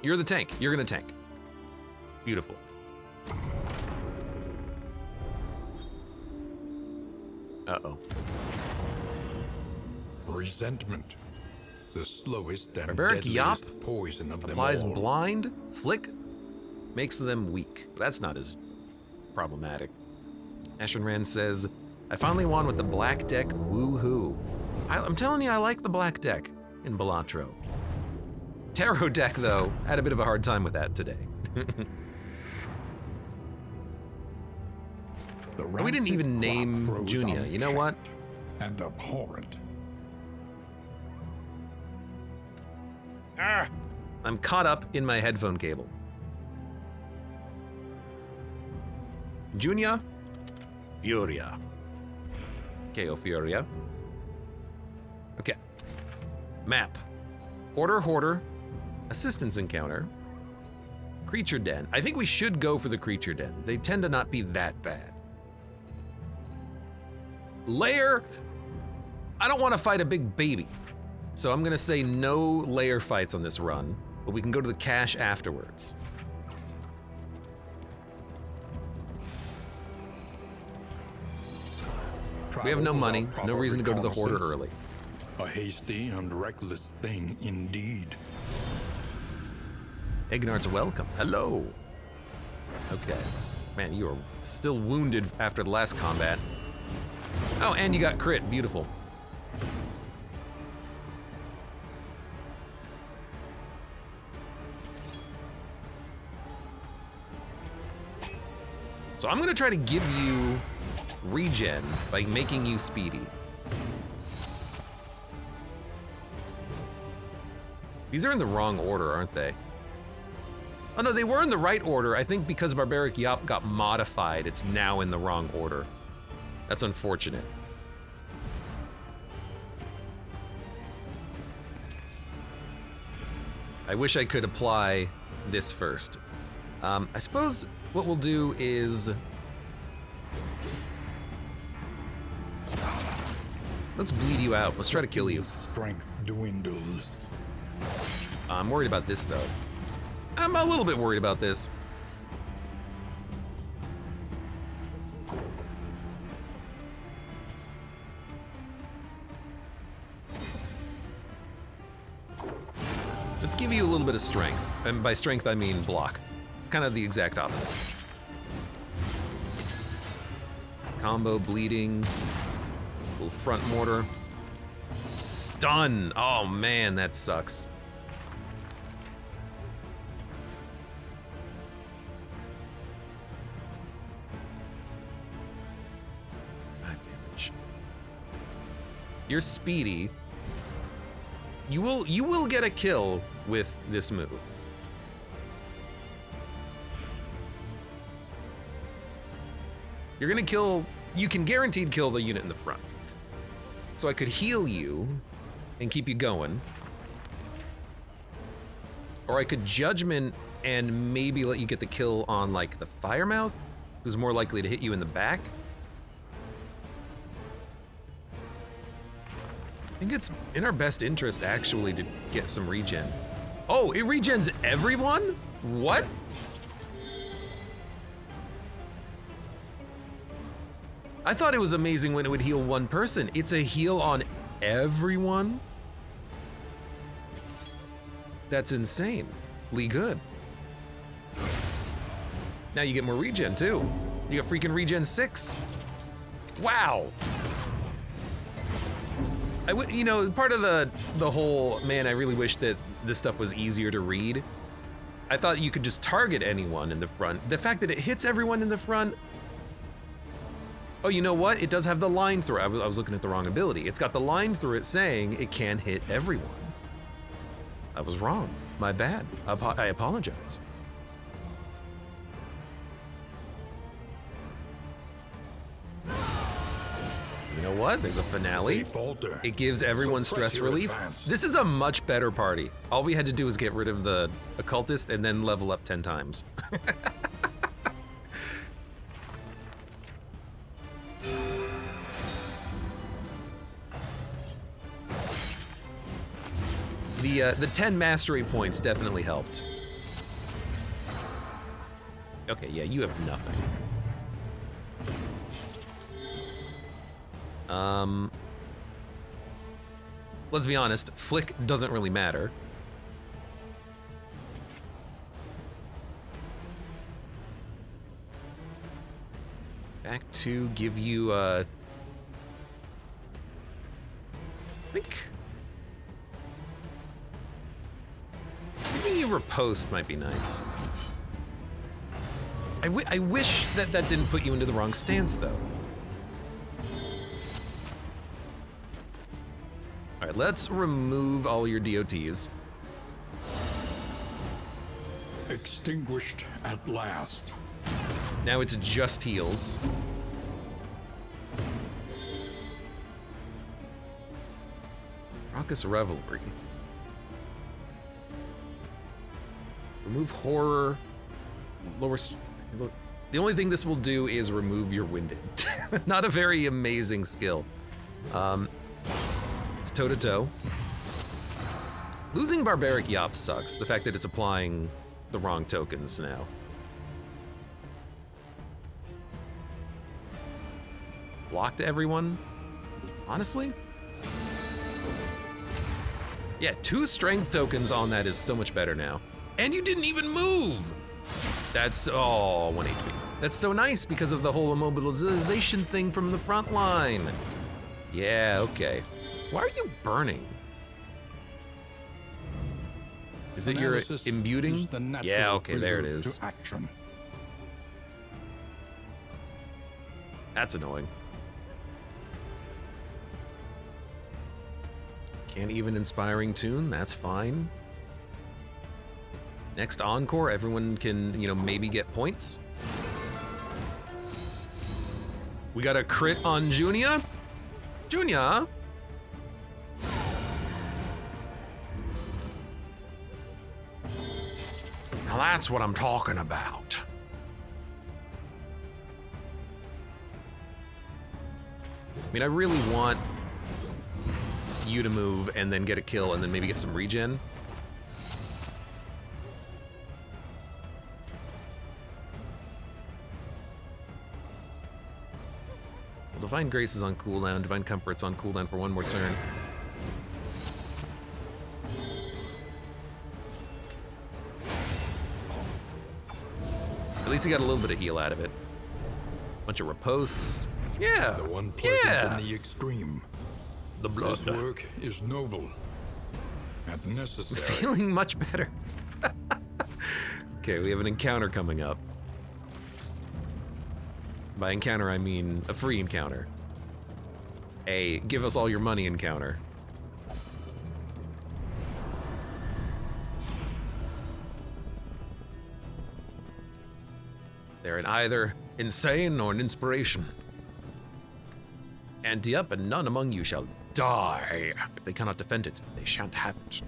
You're the tank. You're gonna tank. Beautiful. Uh-oh. Resentment. The slowest and Barbaric Yop deadliest poison of them applies all. blind, flick, makes them weak. That's not as problematic. Ashen Rand says, I finally won with the black deck, woohoo. I'm telling you, I like the black deck in Balatro. Tarot deck, though, had a bit of a hard time with that today. We didn't even name Junia. You know what? And abhorrent. Ah, I'm caught up in my headphone cable. Junia, Furia. KO Furia. Okay. Map. Order Hoarder. Assistance encounter. Creature Den. I think we should go for the Creature Den. They tend to not be that bad. Lair. I don't want to fight a big baby. So I'm gonna say no lair fights on this run, but we can go to the cache afterwards. We have no money, there's no reason to go to the Hoarder early. A hasty and reckless thing indeed. Egnard's welcome, hello. Okay, man, you are still wounded after the last combat. Oh, and you got crit, beautiful. So I'm gonna try to give you regen by making you speedy. These are in the wrong order, aren't they? Oh no, they were in the right order. I think because Barbaric Yop got modified, it's now in the wrong order. That's unfortunate. I wish I could apply this first. I suppose what we'll do is... let's bleed you out. Let's try to kill you. Strength dwindles. I'm worried about this, though. I'm a little bit worried about this. Let's give you a little bit of strength. And by strength, I mean block. Kind of the exact opposite. Combo, bleeding, little front mortar. Stun! Oh man, that sucks. Bad damage. You're speedy. You will get a kill with this move. You're gonna kill, you can guaranteed kill the unit in the front. So I could heal you and keep you going. Or I could judgment and maybe let you get the kill on like the Firemouth, who's more likely to hit you in the back. I think it's in our best interest actually to get some regen. Oh, it regens everyone? What? I thought it was amazing when it would heal one person. It's a heal on everyone? That's insanely good. Now you get more regen too. You got freaking regen 6. Wow. I would, you know, part of the whole, man, I really wish that this stuff was easier to read. I thought you could just target anyone in the front. The fact that it hits everyone in the front. Oh, you know what? It does have the line through. I was looking at the wrong ability. It's got the line through it saying it can hit everyone. I was wrong. My bad. I apologize. You know what? There's a finale. It gives everyone stress relief. This is a much better party. All we had to do was get rid of the occultist and then level up 10 times. The 10 mastery points definitely helped. Okay, yeah, you have nothing. Let's be honest, flick doesn't really matter. Back to give you, I think... Maybe a riposte might be nice. I wish that that didn't put you into the wrong stance, though. All right, let's remove all your DOTs. Extinguished at last. Now it's just heals. Raucous Revelry. Remove horror. Lower. The only thing this will do is remove your winded. Not a very amazing skill. It's toe to toe. Losing Barbaric Yop sucks. The fact that it's applying the wrong tokens now. Block to everyone? Honestly? Yeah, 2 strength tokens on that is so much better now. And you didn't even move! That's, oh, 1 HP. That's so nice because of the whole immobilization thing from the front line. Yeah, okay. Why are you burning? Is it your imbuing? Yeah, okay, there it is. That's annoying. Can't even inspiring tune, that's fine. Next encore, everyone can, you know, maybe get points. We got a crit on Junia. Junia? Now that's what I'm talking about. I mean, I really want you to move and then get a kill and then maybe get some regen. Well, Divine Grace is on cooldown. Divine Comfort's on cooldown for 1 more turn. At least you got a little bit of heal out of it. Bunch of ripostes. Yeah. The one pleasant in the extreme. The blood. This work is noble and necessary. Feeling much better. Okay, we have an encounter coming up. By encounter, I mean a free encounter. A give us all your money encounter. They're an either insane or an inspiration. Anti-up, and none among you shall die. If they cannot defend it, they shan't have it.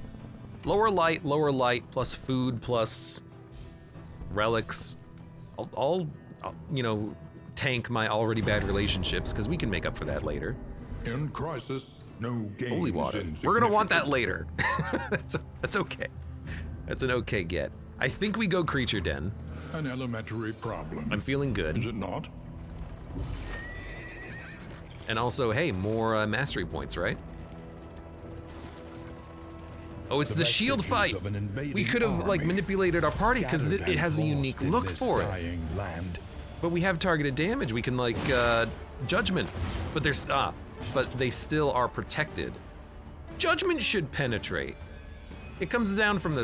Lower light, plus food, plus relics. I'll you know, tank my already bad relationships, because we can make up for that later. In crisis, no gains. Holy water. We're gonna want that later. That's okay. That's an okay get. I think we go Creature Den. An elementary problem. I'm feeling good. Is it not? And also, hey, more mastery points, right? Oh, it's the shield fight. We could have like manipulated our party because it has a unique look for it. Land. But we have targeted damage. We can like judgment, but there's but they still are protected. Judgment should penetrate. It comes down from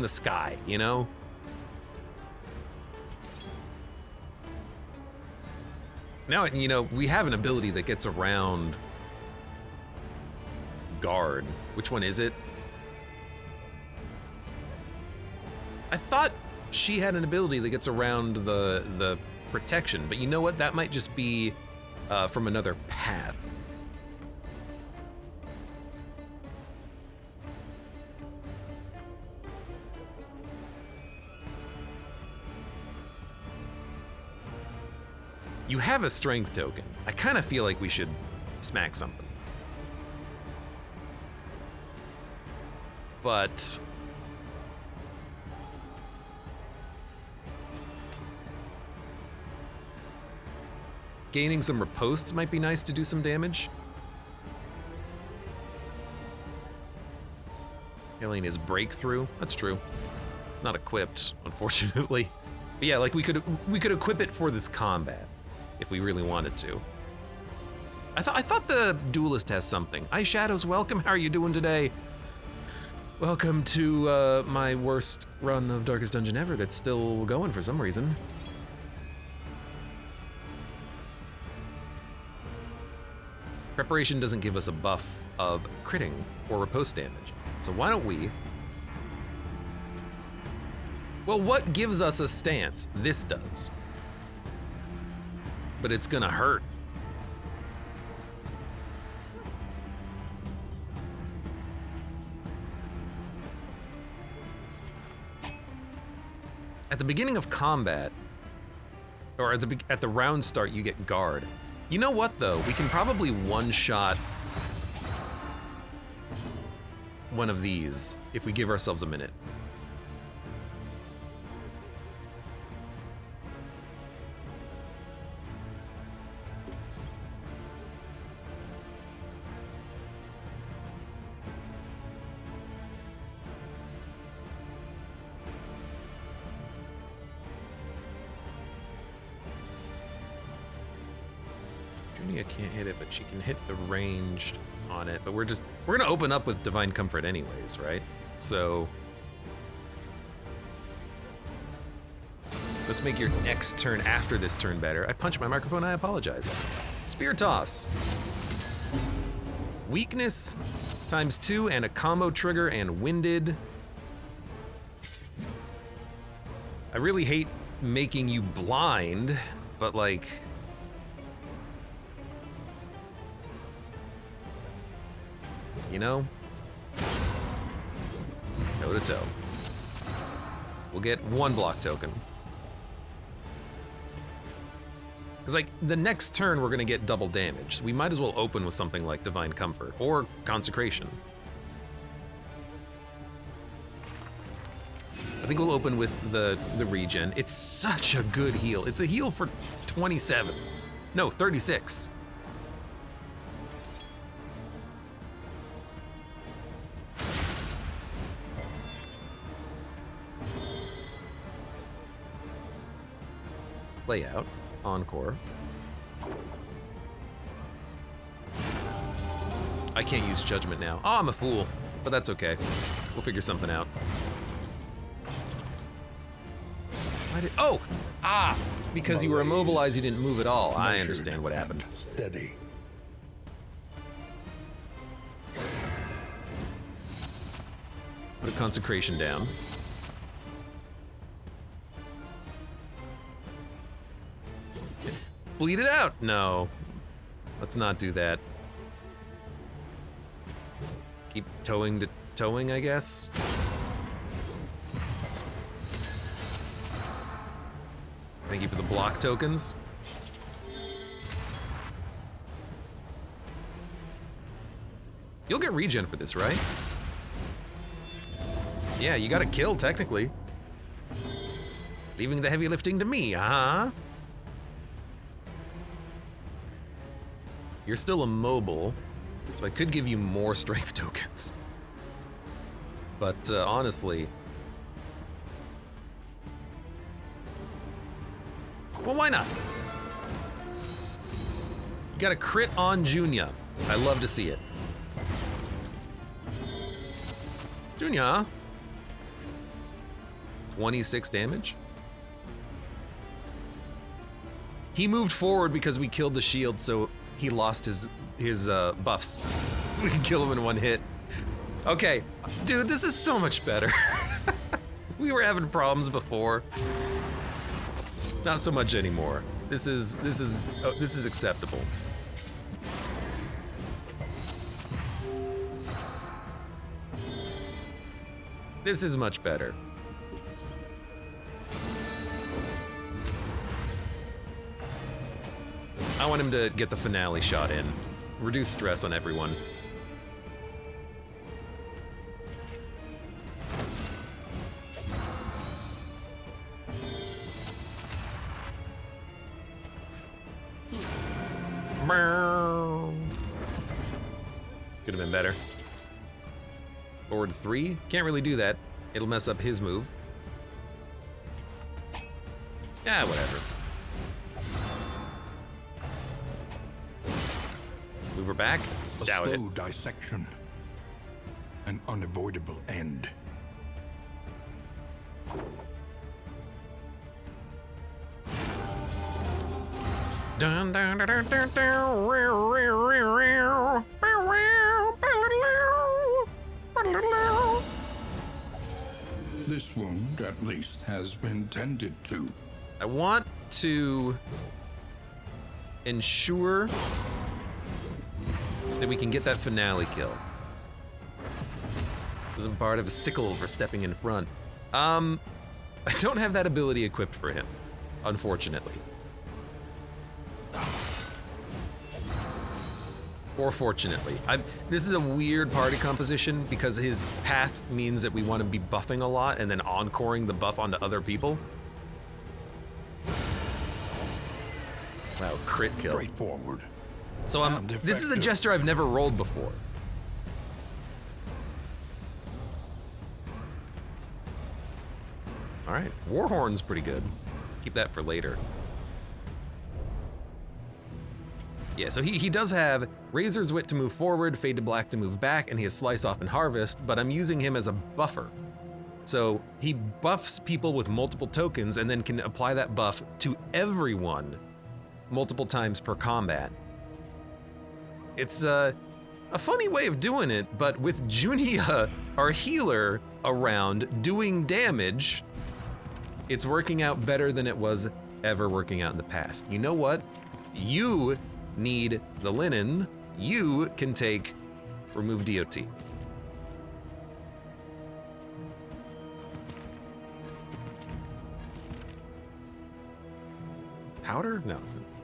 the sky, you know. Now, you know, we have an ability that gets around guard. Which one is it? I thought she had an ability that gets around the protection, but you know what? That might just be from another path. You have a strength token. I kind of feel like we should smack something. But Gaining some riposte might be nice to do some damage. Killing his breakthrough. That's true. Not equipped, unfortunately. But yeah, like we could equip it for this combat if we really wanted to. I thought the duelist has something. Hi Shadows, welcome. How are you doing today? Welcome to my worst run of Darkest Dungeon ever that's still going for some reason. Preparation doesn't give us a buff of critting or riposte damage. So why don't we... Well, what gives us a stance? This does. But it's gonna hurt. At the beginning of combat, or at the round start, you get guard. You know what though? We can probably one-shot one of these if we give ourselves a minute. Junia can't hit it, but she can hit the ranged on it. But we're gonna open up with Divine Comfort anyways, right? So let's make your next turn after this turn better. I punched my microphone, I apologize. Spear Toss. Weakness ×2 and a combo trigger and winded. I really hate making you blind, but like, you know, toe to toe. We'll get 1 block token. Because like the next turn we're gonna get double damage. So we might as well open with something like Divine Comfort or Consecration. I think we'll open with the regen. It's such a good heal. It's a heal for 27. No, 36. Play out. Encore. I can't use Judgment now. Oh, I'm a fool. But that's okay. We'll figure something out. Why did... Oh! Ah! Because you were immobilized, you didn't move at all. I understand what happened. Steady. Put a Consecration down. Bleed it out! No. Let's not do that. Keep towing to towing, I guess. Thank you for the block tokens. You'll get regen for this, right? Yeah, you got a kill, technically. Leaving the heavy lifting to me, huh? You're still immobile, so I could give you more strength tokens. But honestly... Well, why not? You got a crit on Junia. I love to see it. Junia. 26 damage. He moved forward because we killed the shield, so he lost his buffs. We can kill him in 1 hit. Okay, dude, this is so much better. We were having problems before. Not so much anymore. This is acceptable. This is much better. I want him to get the finale shot in. Reduce stress on everyone. Could have been better. Forward 3. Can't really do that. It'll mess up his move. Yeah, whatever. Move her back. A Doubt it. slow dissection. An unavoidable end. Dun, dun, dun, dun, dun, dun, rew, rew, rew, rew. Bow, wow, ba-la-la, ba-la-la. This wound, at least, has been tended to. I want to ensure that we can get that finale kill. Doesn't Bard have a sickle for stepping in front? I don't have that ability equipped for him, unfortunately. Or fortunately. This is a weird party composition because his path means that we want to be buffing a lot and then encoring the buff onto other people. Wow, crit kill. Straightforward. So this is a gesture I've never rolled before. All right, Warhorn's pretty good. Keep that for later. Yeah, so he does have Razor's Wit to move forward, Fade to Black to move back, and he has Slice Off and Harvest, but I'm using him as a buffer. So he buffs people with multiple tokens and then can apply that buff to everyone multiple times per combat. It's a funny way of doing it, but with Junia, our healer, around doing damage, it's working out better than it was ever working out in the past. You know what? You need the linen. You can take remove DOT. Powder? No.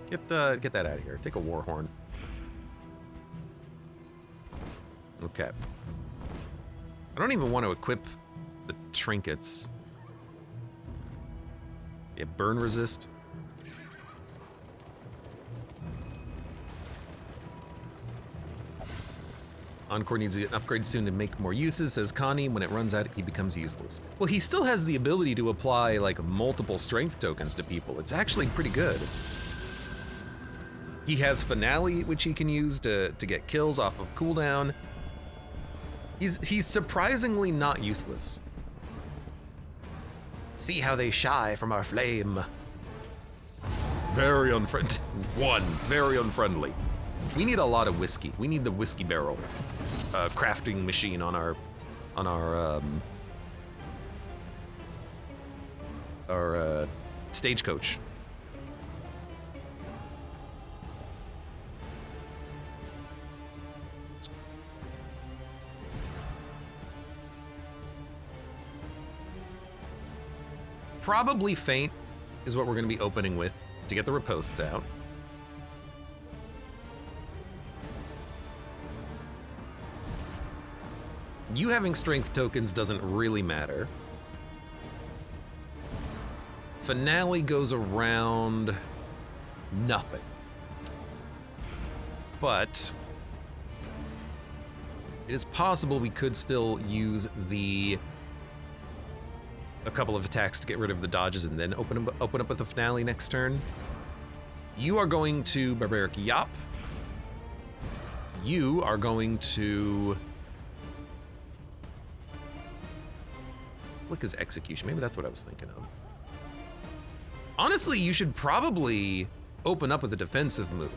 Get that out of here. Take a Warhorn. Okay. I don't even want to equip the trinkets. Yeah, burn resist. Encore needs to get an upgrade soon to make more uses, says Connie. When it runs out, he becomes useless. Well, he still has the ability to apply like multiple strength tokens to people. It's actually pretty good. He has Finale, which he can use to get kills off of cooldown. He's surprisingly not useless. See how they shy from our flame. Very unfriendly. Very unfriendly. We need a lot of whiskey. We need the whiskey barrel crafting machine on our stagecoach. Probably Faint is what we're going to be opening with to get the riposts out. You having strength tokens doesn't really matter. Finale goes around nothing. But it is possible we could still use a couple of attacks to get rid of the dodges and then open up with the finale next turn. You are going to Barbaric Yop. You are going to flick his execution. Maybe that's what I was thinking of. Honestly, you should probably open up with a defensive move.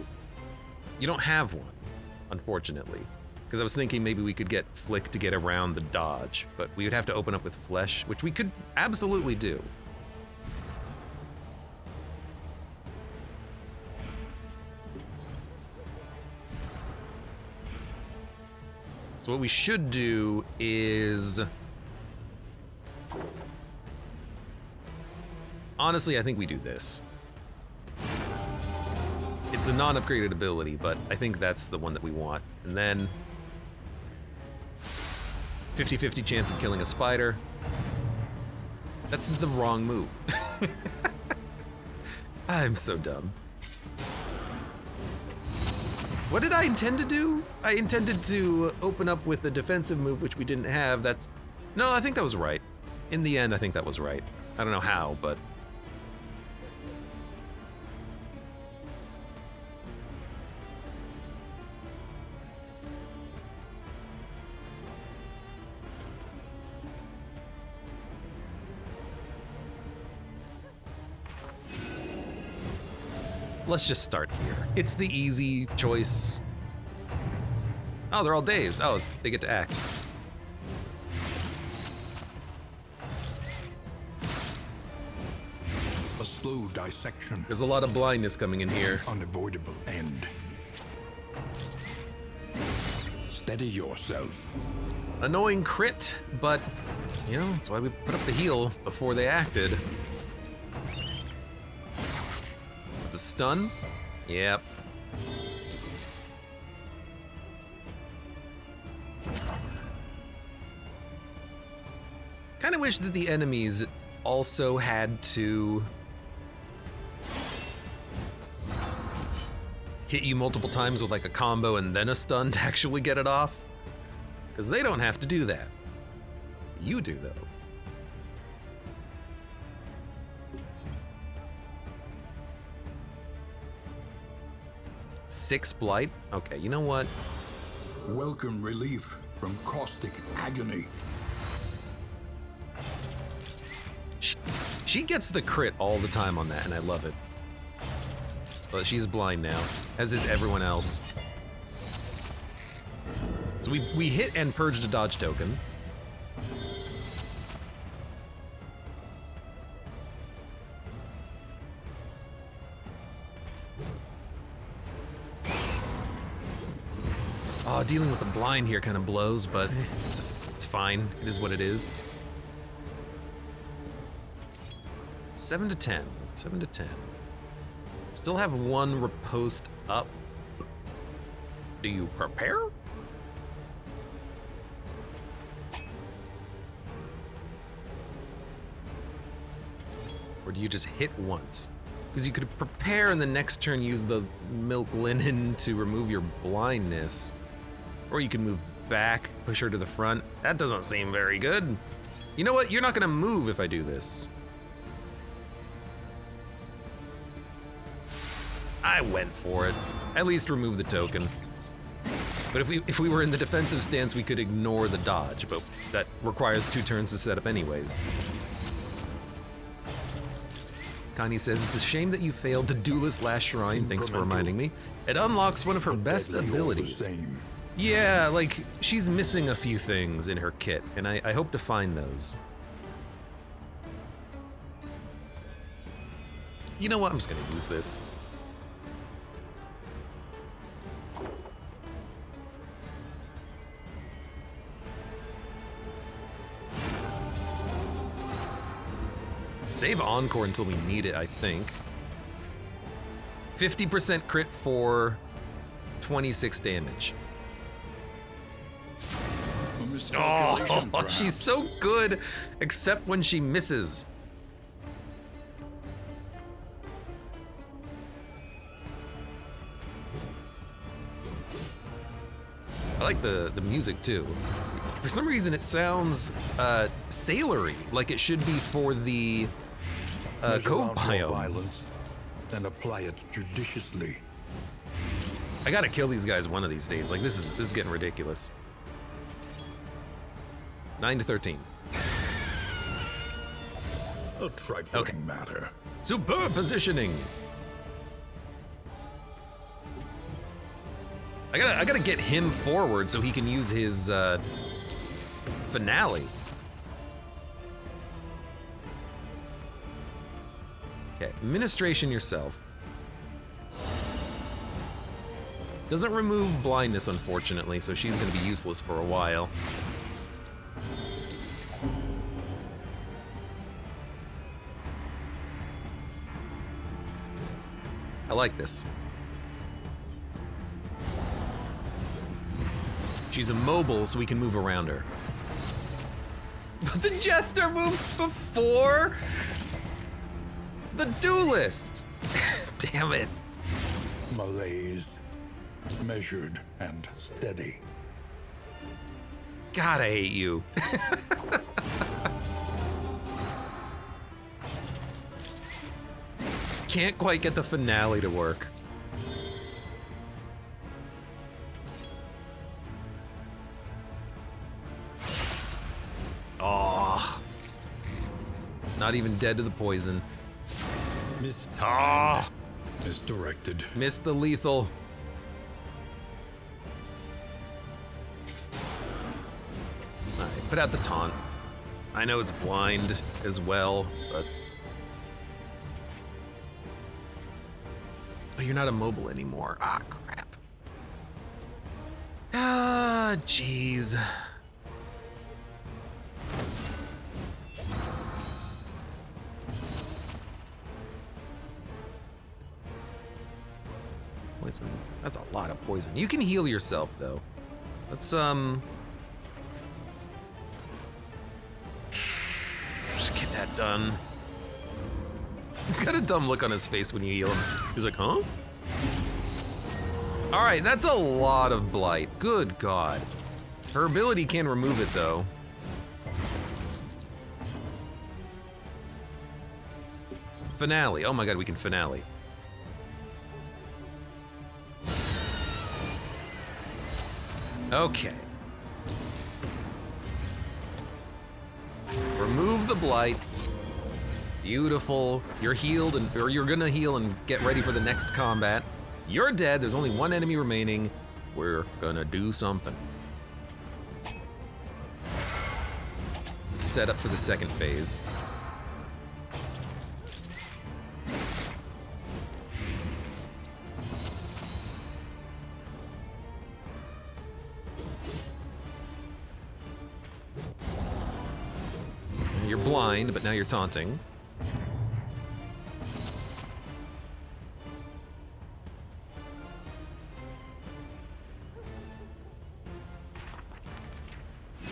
You don't have one, unfortunately. Because I was thinking maybe we could get Flick to get around the dodge, but we would have to open up with Flesh, which we could absolutely do. So what we should do is... Honestly, I think we do this. It's a non-upgraded ability, but I think that's the one that we want. And then 50-50 chance of killing a spider. That's the wrong move. What did I intend to do? I intended to open up with a defensive move, which we didn't have. No, I think that was right. In the end, I think that was right. I don't know how, but... Let's just start here. It's the easy choice. Oh, they're all dazed. Oh, they get to act. A slow dissection. There's a lot of blindness coming in here. Unavoidable end. Steady yourself. Annoying crit, but, you know, that's why we put up the heal before they acted. It's a stun? Yep. Kind of wish that the enemies also had to hit you multiple times with like a combo and then a stun to actually get it off. Because they don't have to do that. You do, though. Six blight? Okay, you know what? Welcome relief from caustic agony. She gets the crit all the time on that, and I love it. But she's blind now, as is everyone else. So we hit and purged a dodge token. Oh, dealing with the blind here kind of blows, but it's fine. It is what it is. 7 to 10. 7 to 10. Still have one riposte up. Do you prepare? Or do you just hit once? Because you could prepare and the next turn use the milk linen to remove your blindness. Or you can move back, push her to the front. That doesn't seem very good. You know what? You're not gonna move if I do this. I went for it. At least remove the token. But if we were in the defensive stance, we could ignore the dodge, but that requires 2 turns to set up anyways. Connie says, it's a shame that you failed the Duelist Last Shrine. Thanks for reminding me. It unlocks one of her best abilities. Yeah, like, she's missing a few things in her kit, and I hope to find those. You know what? I'm just gonna use this. Save Encore until we need it, I think. 50% crit for 26 damage. Oh, she's so good, except when she misses. I like the music too. For some reason, it sounds sailory, like it should be for the cove biome. Violence, and apply it judiciously. I gotta kill these guys one of these days. Like this is getting ridiculous. 9 to 13. A trifling matter. Superb positioning. I gotta get him forward so he can use his finale. Okay, administration yourself. Doesn't remove blindness, unfortunately, so she's gonna be useless for a while. I like this. She's immobile, so we can move around her. But the Jester moved before the Duelist! Damn it. Malaise. measured and steady. God, I hate you. Can't quite get the finale to work. Oh. Not even dead to the poison. Mistimed. Misdirected. Missed the lethal. Alright, put out the taunt. I know it's blind as well, but... Oh, you're not immobile anymore. Ah, crap. Ah, jeez. Poison. That's a lot of poison. You can heal yourself, though. Let's, just get that done. He's got a dumb look on his face when you heal him. He's like, huh? Alright, that's a lot of blight. Good God. Her ability can remove it, though. Finale. Oh my God, we can finale. Okay. Remove the blight. Beautiful. You're healed, or you're gonna heal and get ready for the next combat. You're dead. There's only one enemy remaining. We're gonna do something. Set up for the second phase. You're blind, but now you're taunting.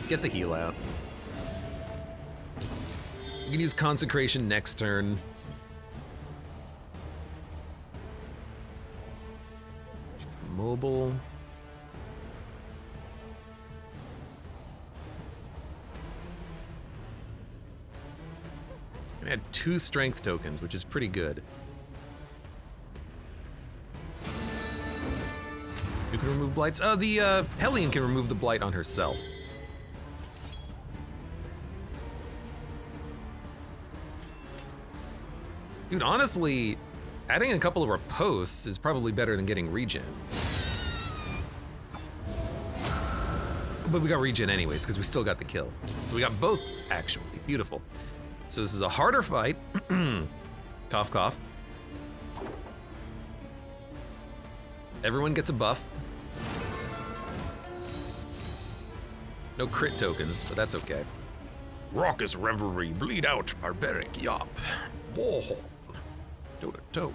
Get the heal out. You can use Consecration next turn. She's mobile. I had 2 strength tokens, which is pretty good. Who can remove blights? Oh, the Hellion can remove the blight on herself. Dude, honestly, adding a couple of riposts is probably better than getting regen. But we got regen anyways, because we still got the kill. So we got both, actually. Beautiful. So this is a harder fight. Cough, cough. Everyone gets a buff. No crit tokens, but that's okay. Raucous revelry, bleed out, barbaric yop. Whoa. Toe to toe.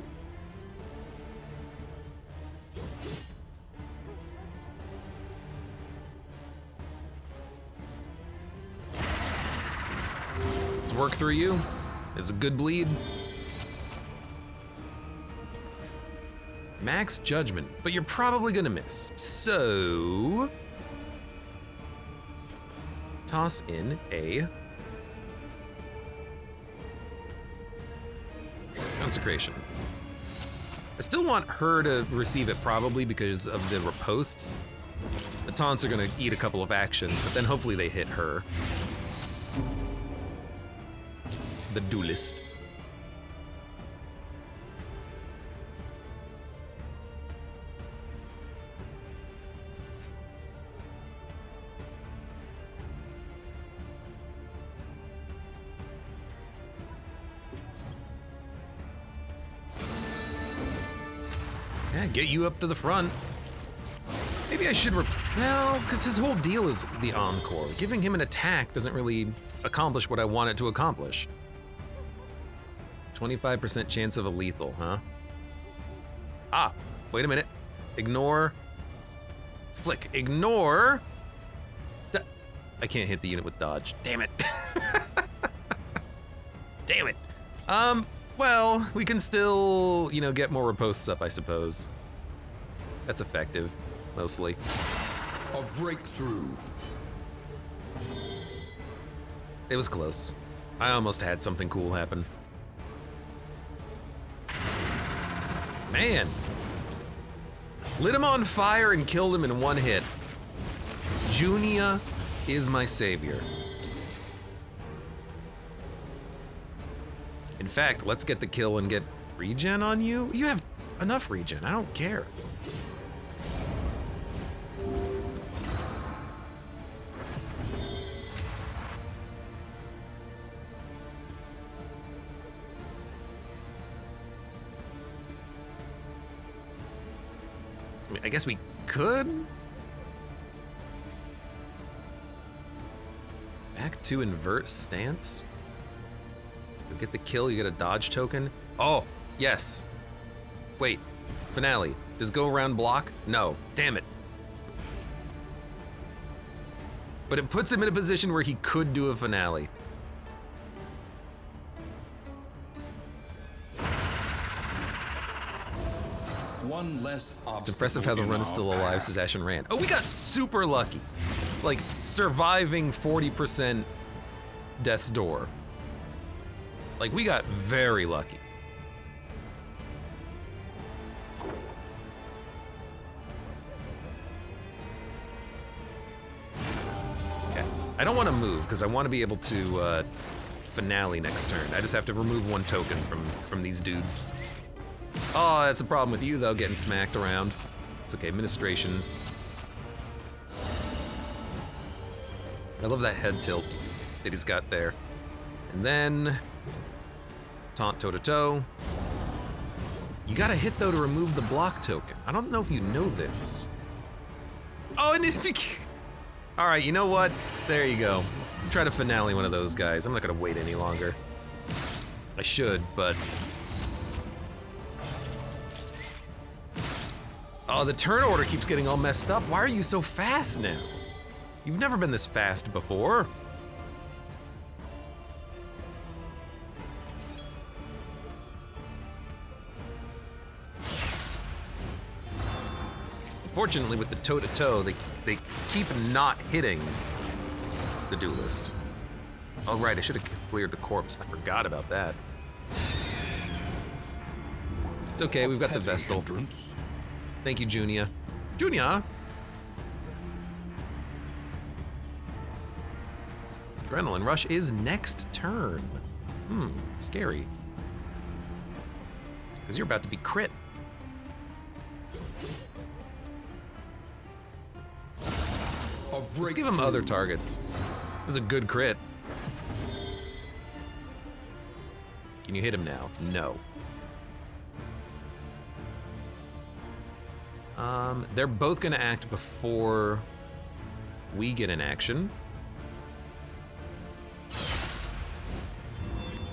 Let's work through you. It's a good bleed. Max judgment, but you're probably gonna miss. So toss in a Consecration. I still want her to receive it probably because of the riposts. The taunts are gonna eat a couple of actions, but then hopefully they hit her. The duelist. Yeah, get you up to the front. Maybe I should no, because his whole deal is the encore. Giving him an attack doesn't really accomplish what I want it to accomplish. 25% chance of a lethal, huh? Ah, wait a minute. Ignore. Flick, ignore. I can't hit the unit with dodge. Damn it. Damn it. Well, we can still, you know, get more riposts up, I suppose. That's effective, mostly. A breakthrough. It was close. I almost had something cool happen. Man! Lit him on fire and killed him in one hit. Junia is my savior. In fact, let's get the kill and get regen on you. You have enough regen, I don't care. I mean, I guess we could. Back to invert stance. You get the kill, you get a dodge token. Oh, yes. Wait, finale. Does go around block? No, damn it. But it puts him in a position where he could do a finale. One less obstacle. It's impressive how the run is still alive, says Ashen Rand. Oh, we got super lucky. Like, surviving 40% Death's Door. Like, we got very lucky. Okay, I don't want to move, because I want to be able to finale next turn. I just have to remove one token from these dudes. Oh, that's a problem with you, though, getting smacked around. It's okay, ministrations. I love that head tilt that he's got there. And then... taunt toe-to-toe. You gotta hit, though, to remove the block token. I don't know if you know this. Oh, and alright, you know what? There you go. Try to finale one of those guys. I'm not gonna wait any longer. I should, but... oh, the turn order keeps getting all messed up. Why are you so fast now? You've never been this fast before. Fortunately, with the toe-to-toe, they keep not hitting the duelist. Oh, right, I should have cleared the corpse. I forgot about that. It's okay, we've got the Vestal. Thank you, Junia. Junia? Adrenaline Rush is next turn. Scary. Because you're about to be crit. Let's give him other targets. It was a good crit. Can you hit him now? No. They're both gonna act before we get an action.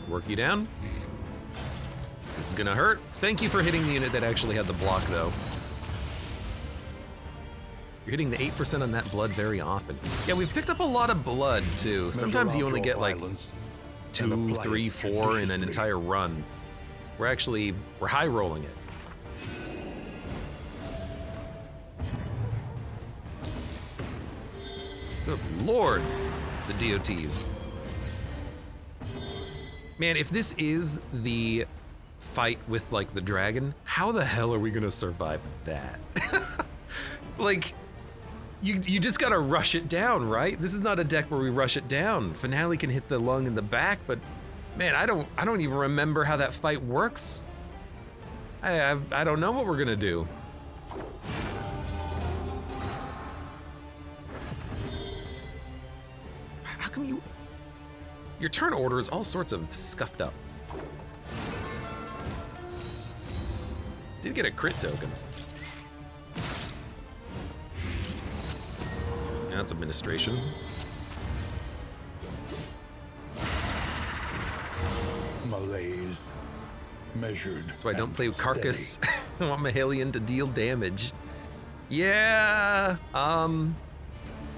Work you down. This is gonna hurt. Thank you for hitting the unit that actually had the block, though. You're hitting the 8% on that blood very often. Yeah, we've picked up a lot of blood, too. Sometimes you only get like 2, 3, 4 in an entire run. We're high rolling it. Good lord, the DOTs. Man, if this is the fight with, like, the dragon, how the hell are we gonna survive that? Like, you just gotta rush it down, right? This is not a deck where we rush it down. Finale can hit the lung in the back, but man, I don't even remember how that fight works. I don't know what we're gonna do. How come your turn order is all sorts of scuffed up? Did get a crit token. Yeah, that's administration. Malaise. Measured. That's why I don't play with Carcass. I want Mahalian to deal damage. Yeah. I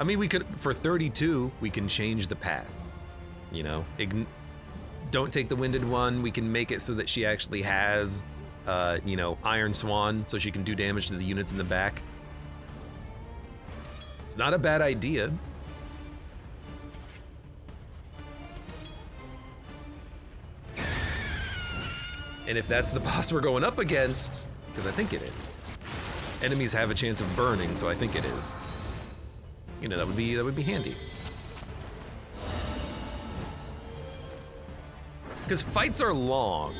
mean, we could, for 32, we can change the path. You know, don't take the winded one. We can make it so that she actually has you know, Iron Swan so she can do damage to the units in the back. It's not a bad idea. And if that's the boss we're going up against, because I think it is, enemies have a chance of burning, so I think it is. You know, that would be handy. Because fights are long.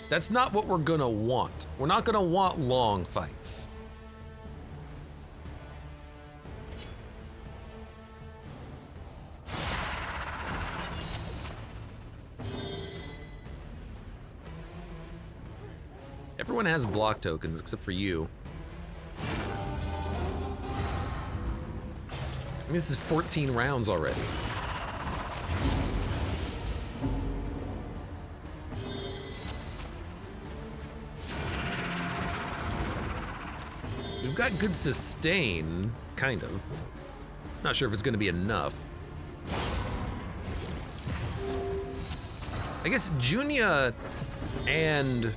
That's not what we're gonna want. We're not gonna want long fights. Everyone has block tokens except for you. I mean, this is 14 rounds already. We've got good sustain, kind of. Not sure if it's going to be enough. I guess Junia and...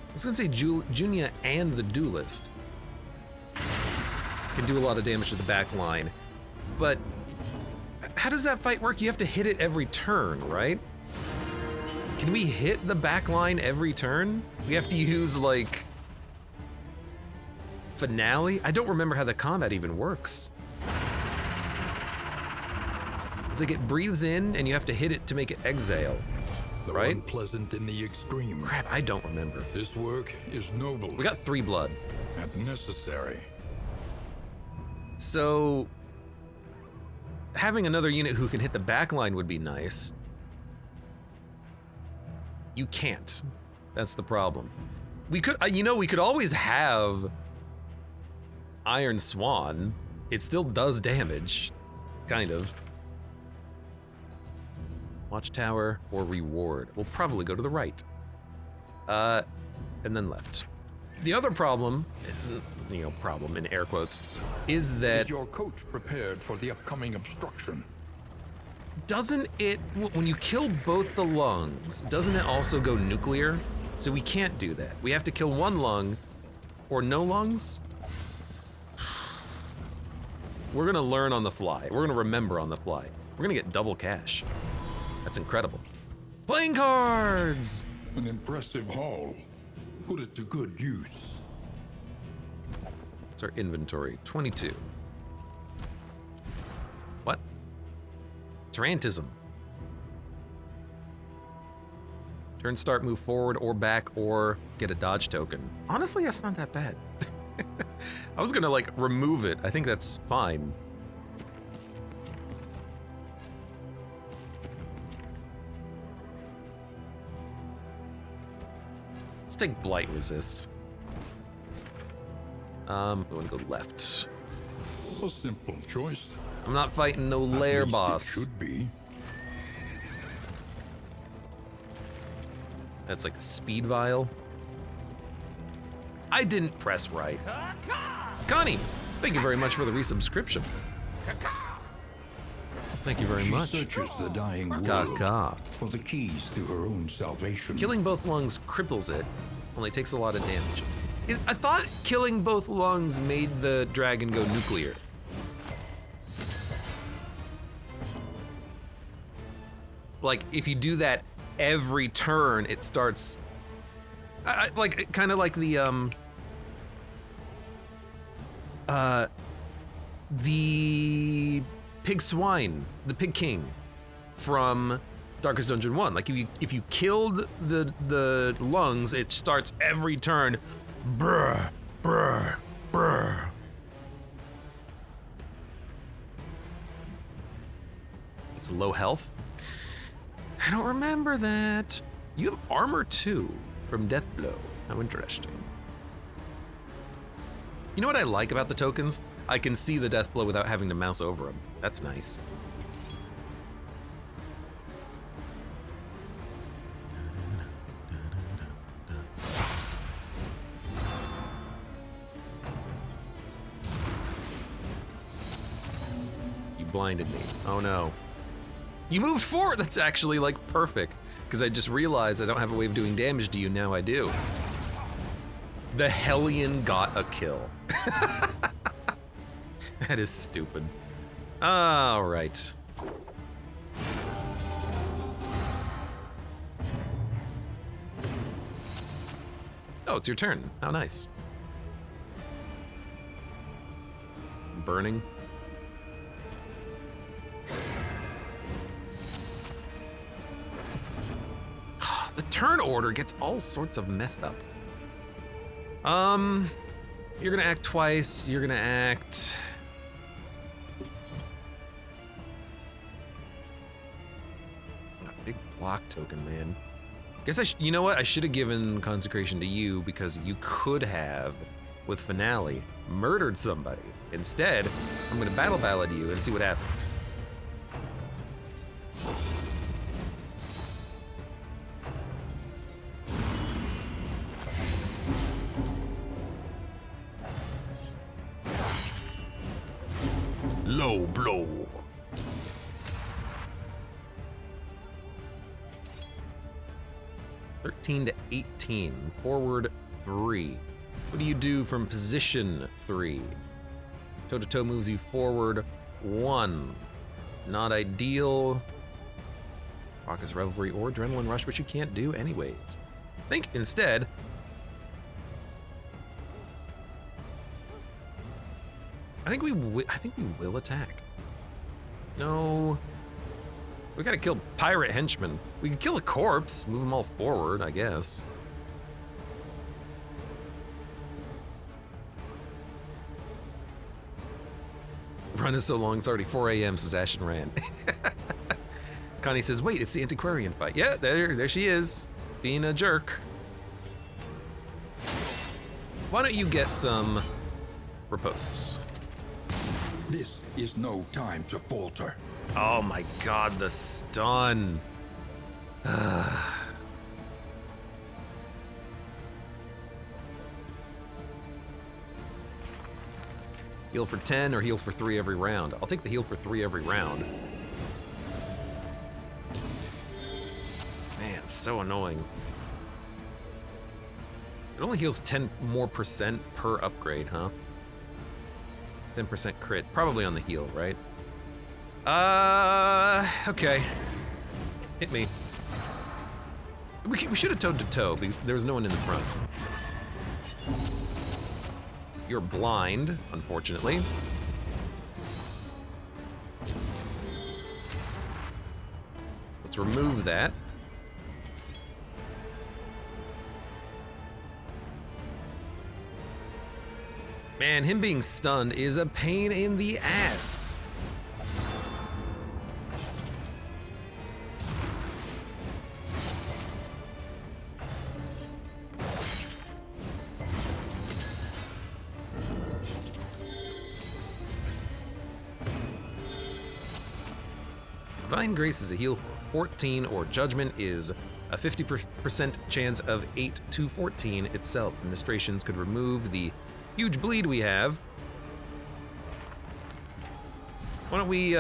I was going to say Junia and the Duelist can do a lot of damage to the back line. But how does that fight work? You have to hit it every turn, right? Can we hit the back line every turn? We have to use, like, Finale? I don't remember how the combat even works. It's like it breathes in and you have to hit it to make it exhale, right? Unpleasant in the extreme. Crap, I don't remember. This work is noble. We got 3 blood. And necessary. So, having another unit who can hit the back line would be nice. You can't. That's the problem. We could, you know, we could always have Iron Swan. It still does damage, kind of. Watchtower or reward. We'll probably go to the right. And then left. The other problem, you know, problem in air quotes, is that... Is your coach prepared for the upcoming obstruction? Doesn't it, when you kill both the lungs, doesn't it also go nuclear? So we can't do that. We have to kill one lung or no lungs? We're gonna learn on the fly. We're gonna remember on the fly. We're gonna get double cash. That's incredible. Playing cards! An impressive haul. Put it to good use. It's our inventory, 22. What? Tarantism. Turn start, move forward or back, or get a dodge token. Honestly, that's not that bad. I was gonna, like, remove it. I think that's fine. Let's take Blight Resist. We want to go left. A simple choice. I'm not fighting no lair boss. It should be. That's like a speed vial. I didn't press right. Connie, thank you very much for the resubscription. Thank you very much. She searches the dying world for the keys to her own salvation. Killing both lungs cripples it, only takes a lot of damage. I thought killing both lungs made the dragon go nuclear. Like, if you do that every turn, it starts... like, kind of like the Pig Swine, the Pig King from Darkest Dungeon 1. Like, if you killed the lungs, it starts every turn. Brr, brr, brr. It's low health. I don't remember that. You have armor too from Deathblow. How interesting. You know what I like about the tokens? I can see the Deathblow without having to mouse over them. That's nice. You blinded me. Oh no. You moved forward. That's actually like perfect. Because I just realized I don't have a way of doing damage to you. Now I do. The Hellion got a kill. That is stupid. All right. Oh, it's your turn. How nice. Burning. The turn order gets all sorts of messed up. You're gonna act twice. You're gonna act. A big block token, man. Guess you know what? I should have given consecration to you because you could have, with finale, murdered somebody. Instead, I'm gonna battle ballad you and see what happens. Low blow. (13 to 18). Forward 3. What do you do from position 3? Toe-to-toe moves you forward 1. Not ideal. Raucous Revelry or Adrenaline Rush, which you can't do anyways. Think instead. I think we will attack. No. We gotta kill pirate henchmen. We can kill a corpse, move them all forward, I guess. Run is so long, it's already 4 a.m., says Ashton Rand. Connie says, wait, it's the antiquarian fight. Yeah, there she is, being a jerk. Why don't you get some ripostes? This is no time to falter. Oh my god, the stun. Heal for 10 or heal for 3 every round? I'll take the heal for 3 every round. Man, so annoying. It only heals 10% more per upgrade, huh? 10% crit, probably on the heal, right? Okay. Hit me. We should have toe-to-toe, because there was no one in the front. You're blind, unfortunately. Let's remove that. Man, him being stunned is a pain in the ass. Divine Grace is a heal for 14, or Judgment is a 50% chance of 8 to 14 itself. Administrations could remove the huge bleed we have. Why don't we,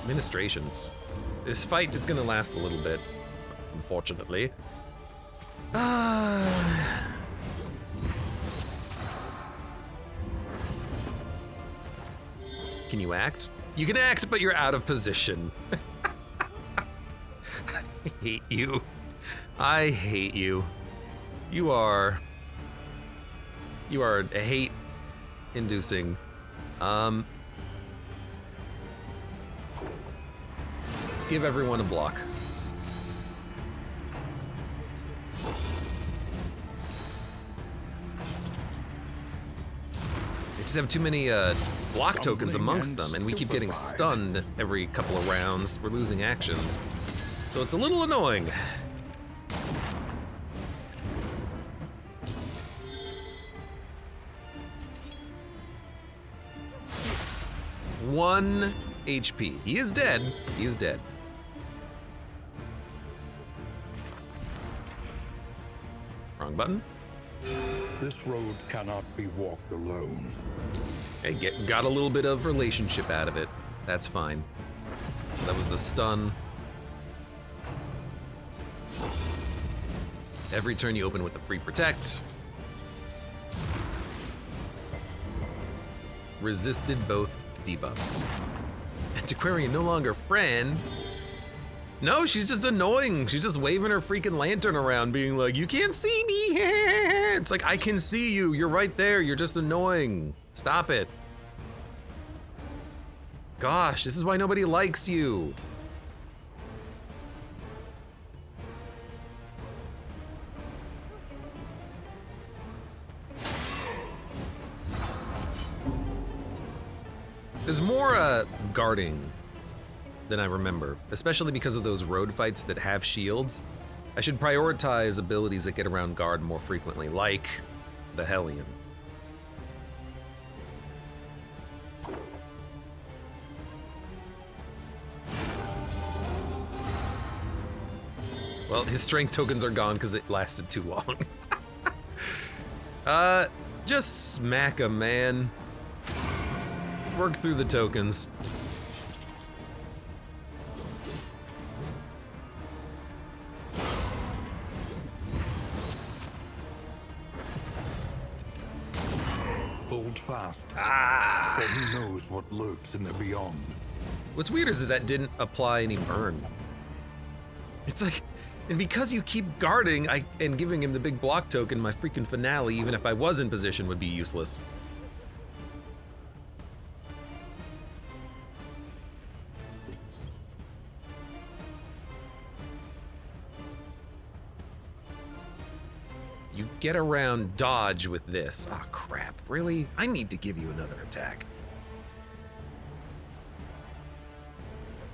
Administrations. This fight is gonna last a little bit, unfortunately. Can you act? You can act, but you're out of position. I hate you. I hate you. You are hate-inducing. Let's give everyone a block. They just have too many block tokens amongst them, and we keep getting stunned every couple of rounds. We're losing actions. So it's a little annoying. One HP. He is dead. He is dead. Wrong button. This road cannot be walked alone. Hey, got a little bit of relationship out of it. That's fine. That was the stun. Every turn you open with the free protect. Resisted both debuffs. Antiquarian no longer friend. No, she's just annoying. She's just waving her freaking lantern around being like, you can't see me. It's like, I can see you. You're right there. You're just annoying. Stop it. Gosh, this is why nobody likes you. There's more guarding than I remember, especially because of those road fights that have shields. I should prioritize abilities that get around guard more frequently, like the Hellion. Well, his strength tokens are gone because it lasted too long. Just smack him, man. Work through the tokens. Hold fast. Ah! For who knows what lurks in the beyond. What's weird is that didn't apply any burn. It's like, and because you keep guarding and giving him the big block token, my freaking finale, even if I was in position, would be useless. You get around dodge with this. Oh crap, really? I need to give you another attack.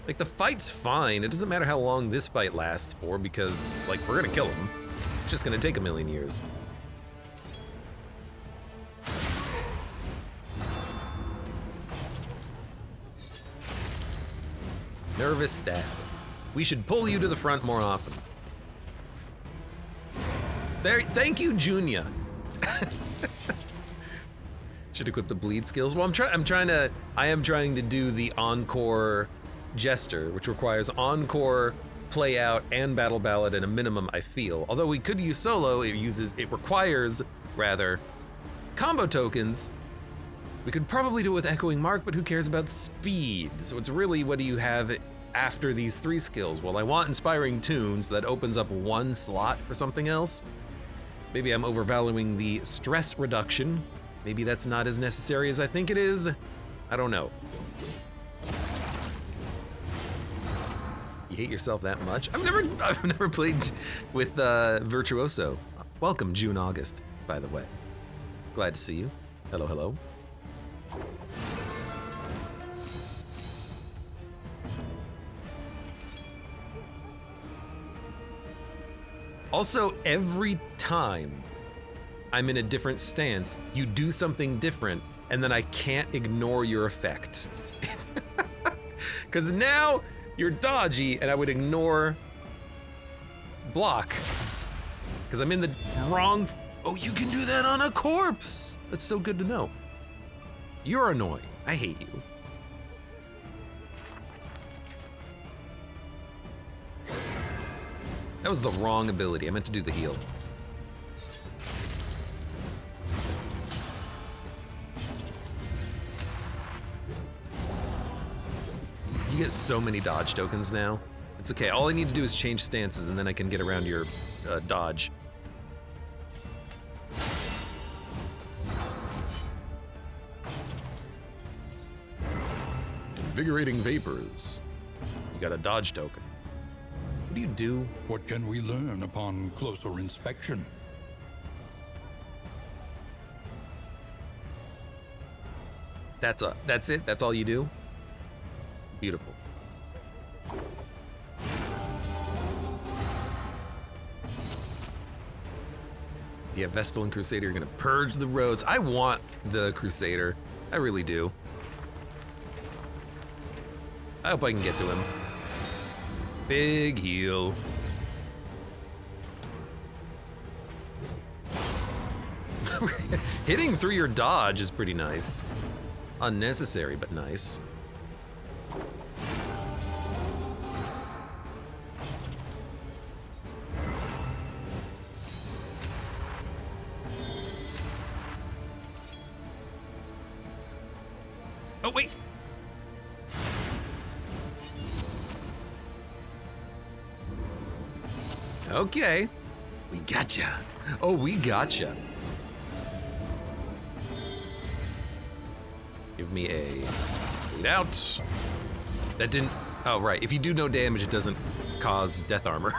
Like, the fight's fine. It doesn't matter how long this fight lasts for because, like, we're gonna kill him. It's just gonna take a million years. Nervous stab. We should pull you to the front more often. There, thank you, Junia. Should equip the bleed skills. Well, I am trying to do the encore Jester, which requires encore, play out, and battle ballad at a minimum, I feel. Although we could use solo, it requires, rather, combo tokens. We could probably do it with Echoing Mark, but who cares about speed? So it's really, what do you have after these 3 skills? Well, I want Inspiring Tunes, so that opens up 1 slot for something else. Maybe I'm overvaluing the stress reduction. Maybe that's not as necessary as I think it is. I don't know. You hate yourself that much? I've never played with Virtuoso. Welcome, June August, by the way. Glad to see you. Hello, hello. Also, every time I'm in a different stance, you do something different, and then I can't ignore your effect. Because now you're dodgy, and I would ignore block. Because I'm in the wrong... Oh, you can do that on a corpse! That's so good to know. You're annoying. I hate you. That was the wrong ability. I meant to do the heal. You get so many dodge tokens now. It's okay. All I need to do is change stances, and then I can get around your dodge. Invigorating Vapors. You got a dodge token. What do you do? What can we learn upon closer inspection? That's it? That's all you do? Beautiful. Yeah, Vestal and Crusader are gonna purge the roads. I want the Crusader. I really do. I hope I can get to him. Big heal. Hitting through your dodge is pretty nice. Unnecessary, but nice. Oh, wait. Okay. We gotcha. Oh, we gotcha. Give me a bleed out. That didn't. Oh, right. If you do no damage, it doesn't cause death armor.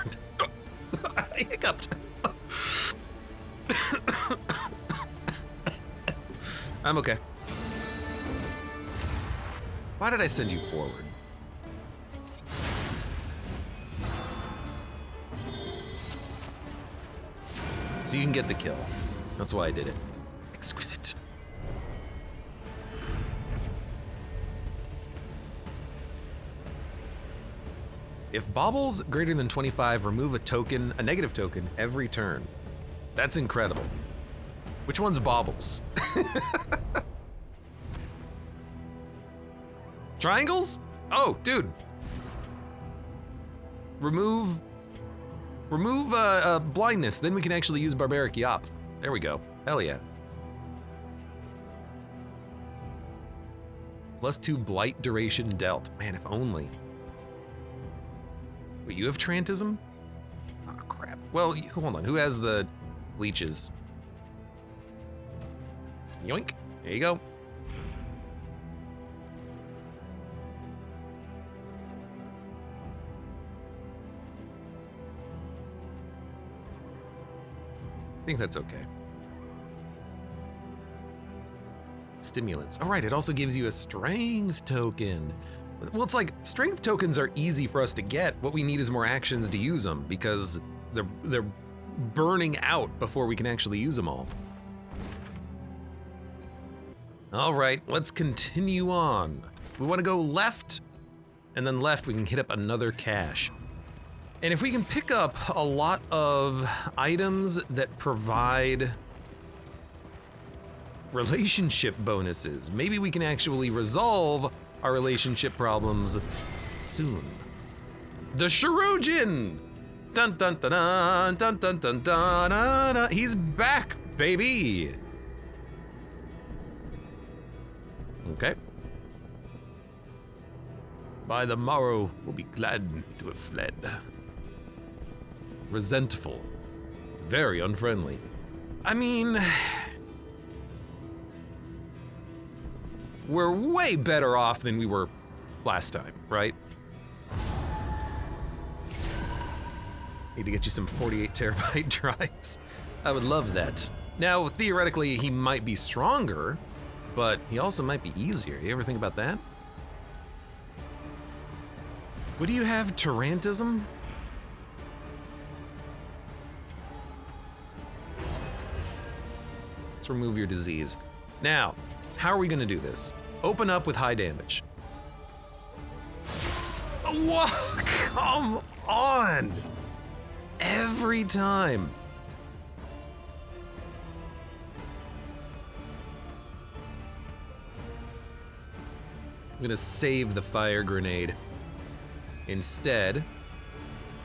I hiccuped. I'm okay. Why did I send you forward? So you can get the kill. That's why I did it. Exquisite. If baubles greater than 25 remove a token, a negative token, every turn. That's incredible. Which one's baubles? Triangles? Oh, dude. Remove blindness, then we can actually use Barbaric Yop. There we go. Hell yeah. +2 blight duration dealt. Man, if only. Wait, you have Trantism? Oh, crap. Well, hold on. Who has the leeches? Yoink. There you go. I think that's okay. Stimulants. All right, it also gives you a strength token. Well, it's like strength tokens are easy for us to get. What we need is more actions to use them because they're burning out before we can actually use them all. All right, let's continue on. We want to go left, and then left we can hit up another cache. And if we can pick up a lot of items that provide relationship bonuses, maybe we can actually resolve our relationship problems soon. The Shirojin! Dun dun dun dun dun dun dun dun dun dun. He's back, baby! Okay. By the morrow, we'll be glad to have fled. Resentful. Very unfriendly. I mean, we're way better off than we were last time, right? Need to get you some 48 terabyte drives. I would love that. Now, theoretically, he might be stronger, but he also might be easier. You ever think about that? What do you have, Tarantism? Let's remove your disease. Now, how are we gonna do this? Open up with high damage. What? Come on! Every time. I'm gonna save the fire grenade. Instead,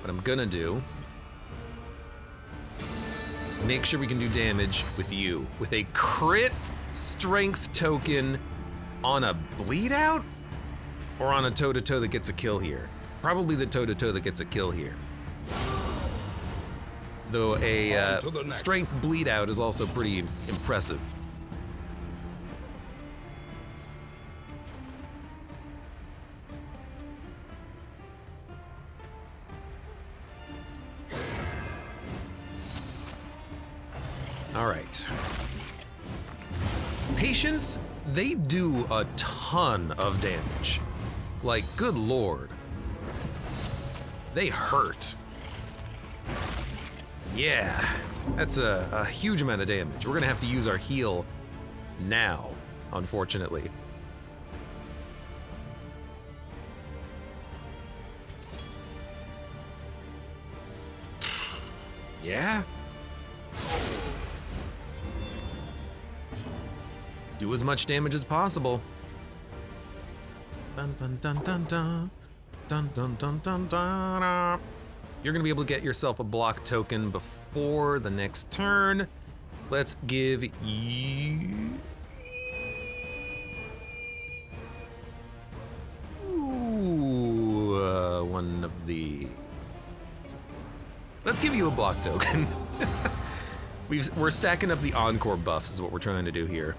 what I'm gonna do is make sure we can do damage with you. With a crit strength token on a bleed out? Or on a toe-to-toe that gets a kill here? Probably the toe-to-toe that gets a kill here. Though a strength bleed out is also pretty impressive. All right. Patience, they do a ton of damage. Like, good lord. They hurt. Yeah, that's a huge amount of damage. We're gonna have to use our heal now, unfortunately. Yeah? do as much damage as possible. Dun dun dun dun dun. Dun dun dun dun dun. You're gonna be able to get yourself a block token before the next turn. Let's give you... one of the... Let's give you a block token. We're stacking up the encore buffs is what we're trying to do here.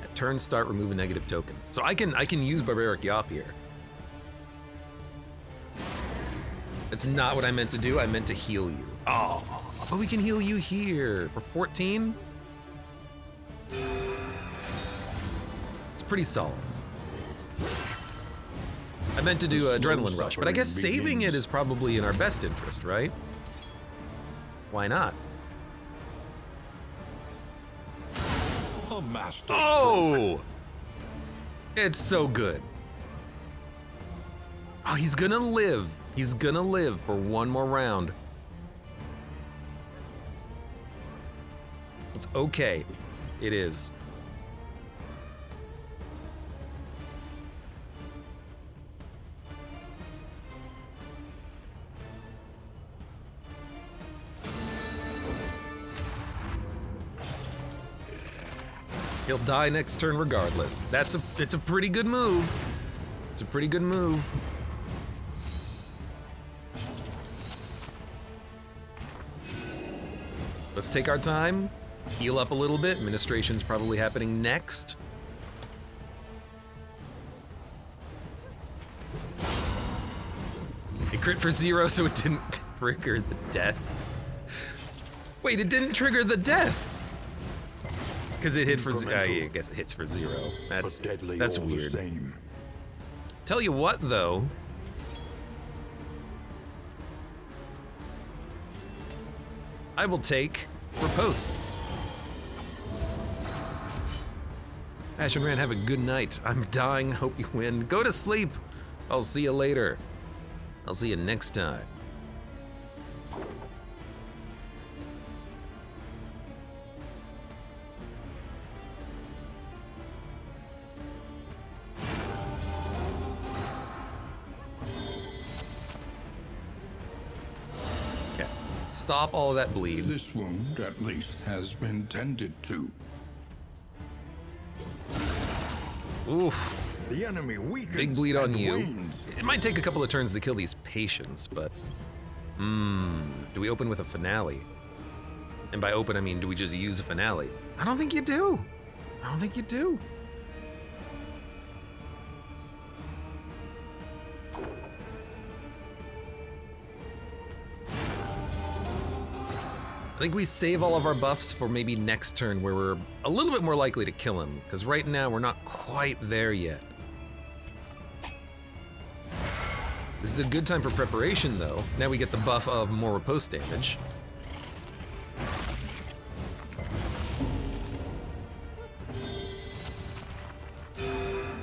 At turn start, remove a negative token. So I can use Barbaric Yop here. That's not what I meant to do. I meant to heal you. Oh, but we can heal you here for 14. It's pretty solid. I meant to do Adrenaline Rush, but I guess saving it is probably in our best interest, right? Why not? A master Oh! It's so good. Oh, he's gonna live. He's gonna live for one more round. It's okay. It is. He'll die next turn regardless. It's a pretty good move. It's a pretty good move. Let's take our time, heal up a little bit. Administration's probably happening next. It crit for 0, so it didn't trigger the death. Wait, it didn't trigger the death. Because it hit for yeah, I guess it hits for 0. That's weird. Tell you what, though. I will take riposts. Ash and Ran, have a good night. I'm dying. Hope you win. Go to sleep. I'll see you later. I'll see you next time. Stop all of that bleed. This wound, at least, has been tended to. Oof. The enemy weakens. Big bleed on you. Wins. It might take a couple of turns to kill these patients, but... do we open with a finale? And by open, I mean, do we just use a finale? I don't think you do. I don't think you do. I think we save all of our buffs for maybe next turn where we're a little bit more likely to kill him, because right now we're not quite there yet. This is a good time for preparation though. Now we get the buff of more riposte damage.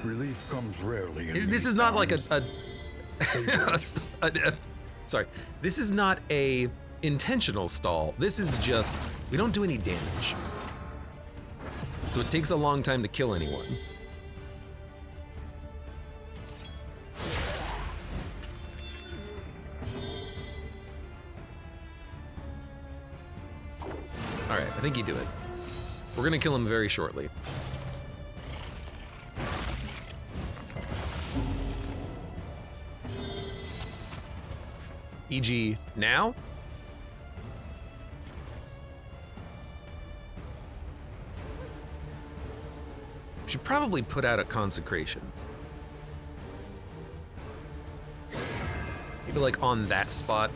Relief comes rarely in This is not like sorry. This is not a intentional stall. This is just, we don't do any damage. So it takes a long time to kill anyone. All right, I think you do it. We're gonna kill him very shortly. E.g. now? Should probably put out a consecration. Maybe like on that spot.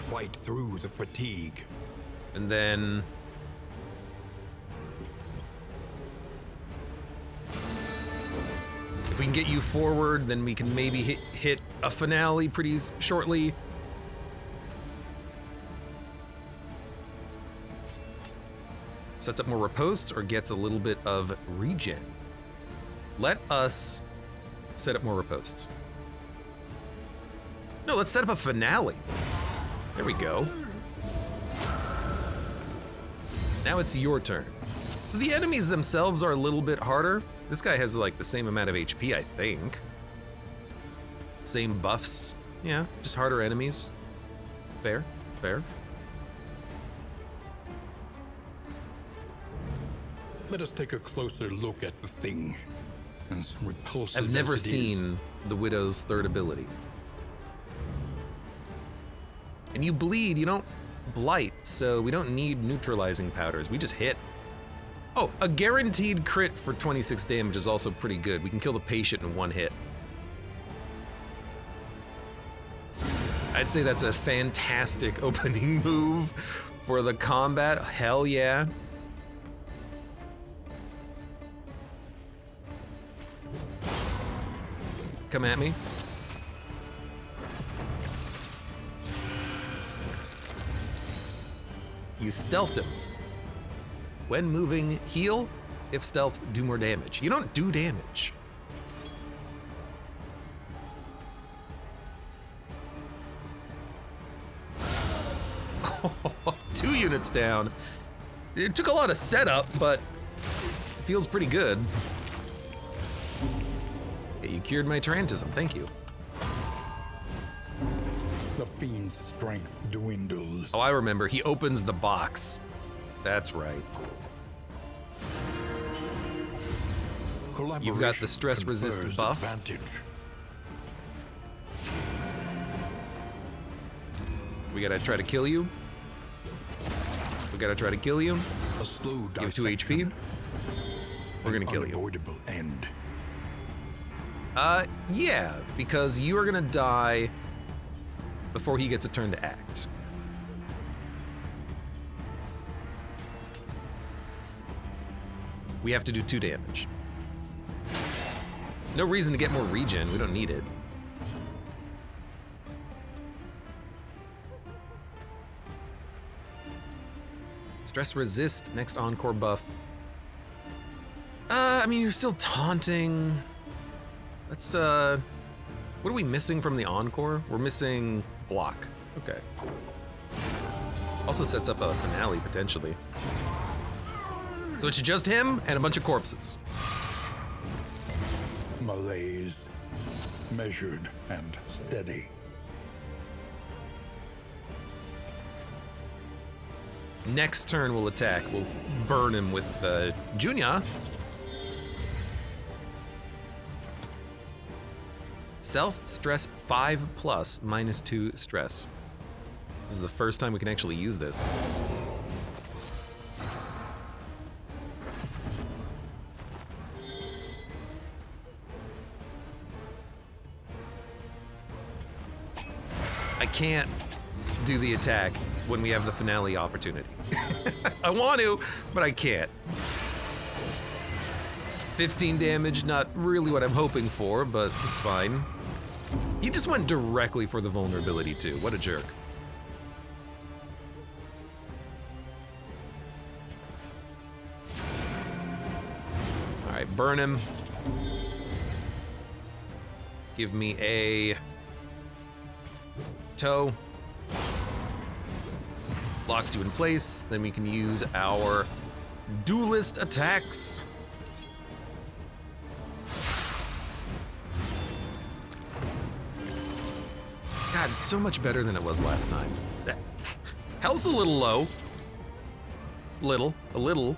Fight through the fatigue. And then... if we can get you forward, then we can maybe hit a finale pretty shortly. Sets up more riposte or gets a little bit of regen. Let us set up more ripostes. No, let's set up a finale. There we go. Now it's your turn. So the enemies themselves are a little bit harder. This guy has like the same amount of HP, I think. Same buffs. Yeah, just harder enemies. Fair, fair. Let us take a closer look at the thing. As repulsive I've never as it is. seen the Widow's third ability. And you bleed, you don't blight, so we don't need neutralizing powders. We just hit. Oh, a guaranteed crit for 26 damage is also pretty good. We can kill the patient in one hit. I'd say that's a fantastic opening move for the combat. Hell yeah. Come at me. You stealthed him. When moving, heal. If stealth, do more damage. You don't do damage. Two units down. It took a lot of setup, but it feels pretty good. Yeah, you cured my Tarantism, thank you. The fiend's strength dwindles. Oh, I remember. He opens the box. That's right. You've got the stress resist confers buff. Advantage. We gotta try to kill you. We gotta try to kill you. A slow You have 2 HP. dissection, We're an gonna kill you. unavoidable end. Yeah, because you are gonna die before he gets a turn to act. We have to do 2 damage. No reason to get more regen, we don't need it. Stress resist, next encore buff. I mean, you're still taunting. Let's, what are we missing from the encore? We're missing block. Okay. Also sets up a finale, potentially. So it's just him and a bunch of corpses. Malaise, measured and steady. Next turn we'll attack. We'll burn him with Junya. Self stress 5 plus minus 2 stress. This is the first time we can actually use this. I can't do the attack when we have the finale opportunity. I want to, but I can't. 15 damage, not really what I'm hoping for, but it's fine. He just went directly for the vulnerability too. What a jerk. All right, burn him. Give me a toe. Locks you in place. Then we can use our duelist attacks. God, so much better than it was last time. Hell's a little low. A little.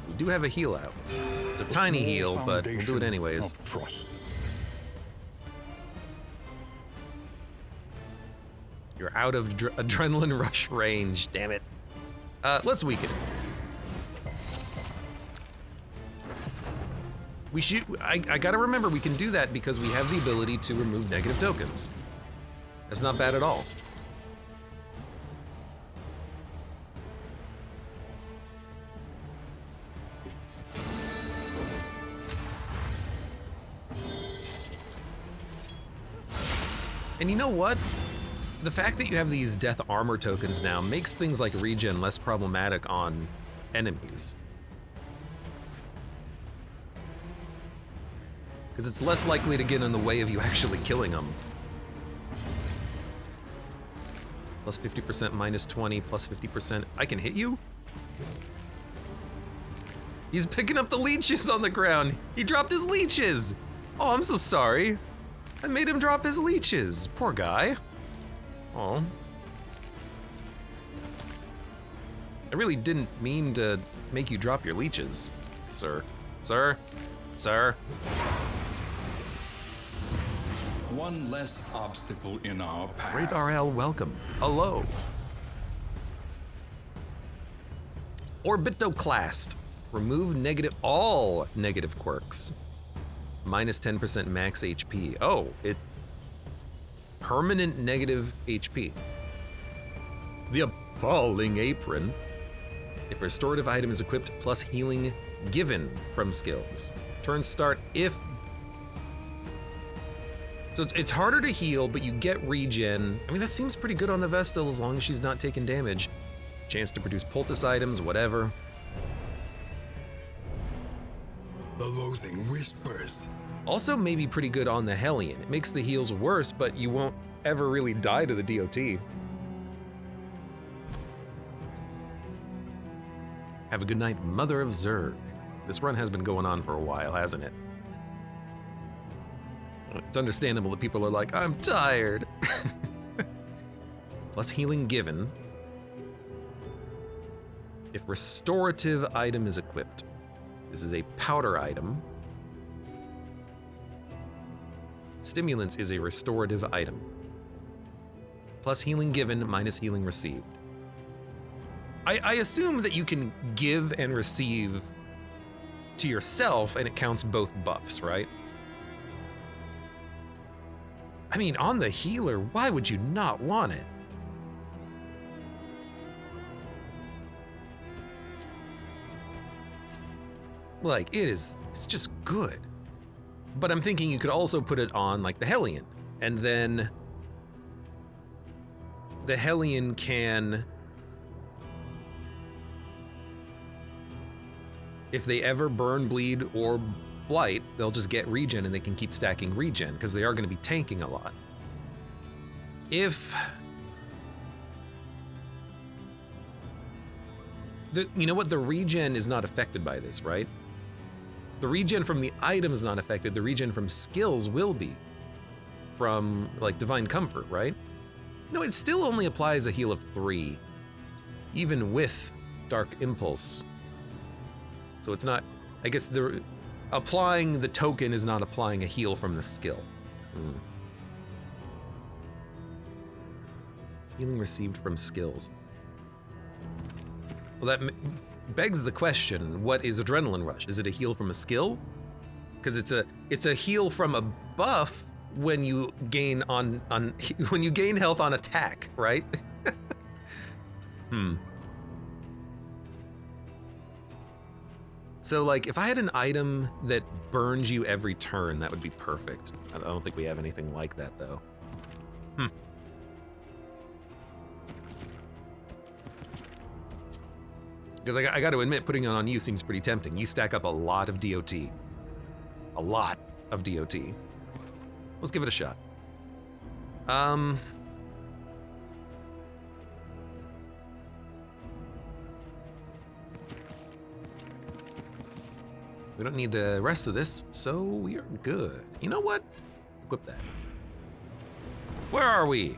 We do have a heal out. It's a tiny heal, but we'll do it anyways. Of trust. You're out of adrenaline rush range, damn it. Let's weaken it. We should, I gotta remember we can do that because we have the ability to remove negative tokens. That's not bad at all. And you know what? the fact that you have these death armor tokens now makes things like regen less problematic on enemies. Because it's less likely to get in the way of you actually killing them. Plus 50%, minus 20, plus 50%. I can hit you? He's picking up the leeches on the ground. He dropped his leeches. Oh, I'm so sorry. I made him drop his leeches. Poor guy. Oh. I really didn't mean to make you drop your leeches, sir. Sir? Sir? One less obstacle in our path. Wraith RL, welcome. Hello. Orbitoclast. Remove all negative quirks. Minus 10% max HP. Oh, it permanent negative HP. The appalling apron. If a restorative item is equipped, plus healing given from skills. Turn start if. So it's harder to heal, but you get regen. I mean, that seems pretty good on the Vestal as long as she's not taking damage. Chance to produce poultice items, whatever. The loathing whispers. Also maybe pretty good on the Hellion. It makes the heals worse, but you won't ever really die to the DOT. Have a good night, Mother of Zerg. This run has been going on for a while, hasn't it? It's understandable that people are like, I'm tired. Plus healing given. If restorative item is equipped. This is a powder item. Stimulants is a restorative item. Plus healing given minus healing received. I assume that you can give and receive to yourself and it counts both buffs, right? I mean, on the healer, why would you not want it? Like, it's just good. But I'm thinking you could also put it on like the Hellion, and then the Hellion can, if they ever burn, bleed, or blight, they'll just get regen and they can keep stacking regen because they are going to be tanking a lot. If you know what, the regen is not affected by this, right? The regen from the item is not affected. The regen from skills will be from like Divine Comfort, right? No, it still only applies a heal of 3, even with Dark Impulse. So it's not, I guess applying the token is not applying a heal from the skill. Healing received from skills. Well, that begs the question, what is Adrenaline Rush? Is it a heal from a skill? Because it's a heal from a buff when you gain when you gain health on attack, right? So like if I had an item that burns you every turn, that would be perfect. I don't think we have anything like that though. Because I got to admit, putting it on you seems pretty tempting. You stack up a lot of DOT. A lot of DOT. Let's give it a shot. We don't need the rest of this, so we are good. You know what? Equip that. Where are we?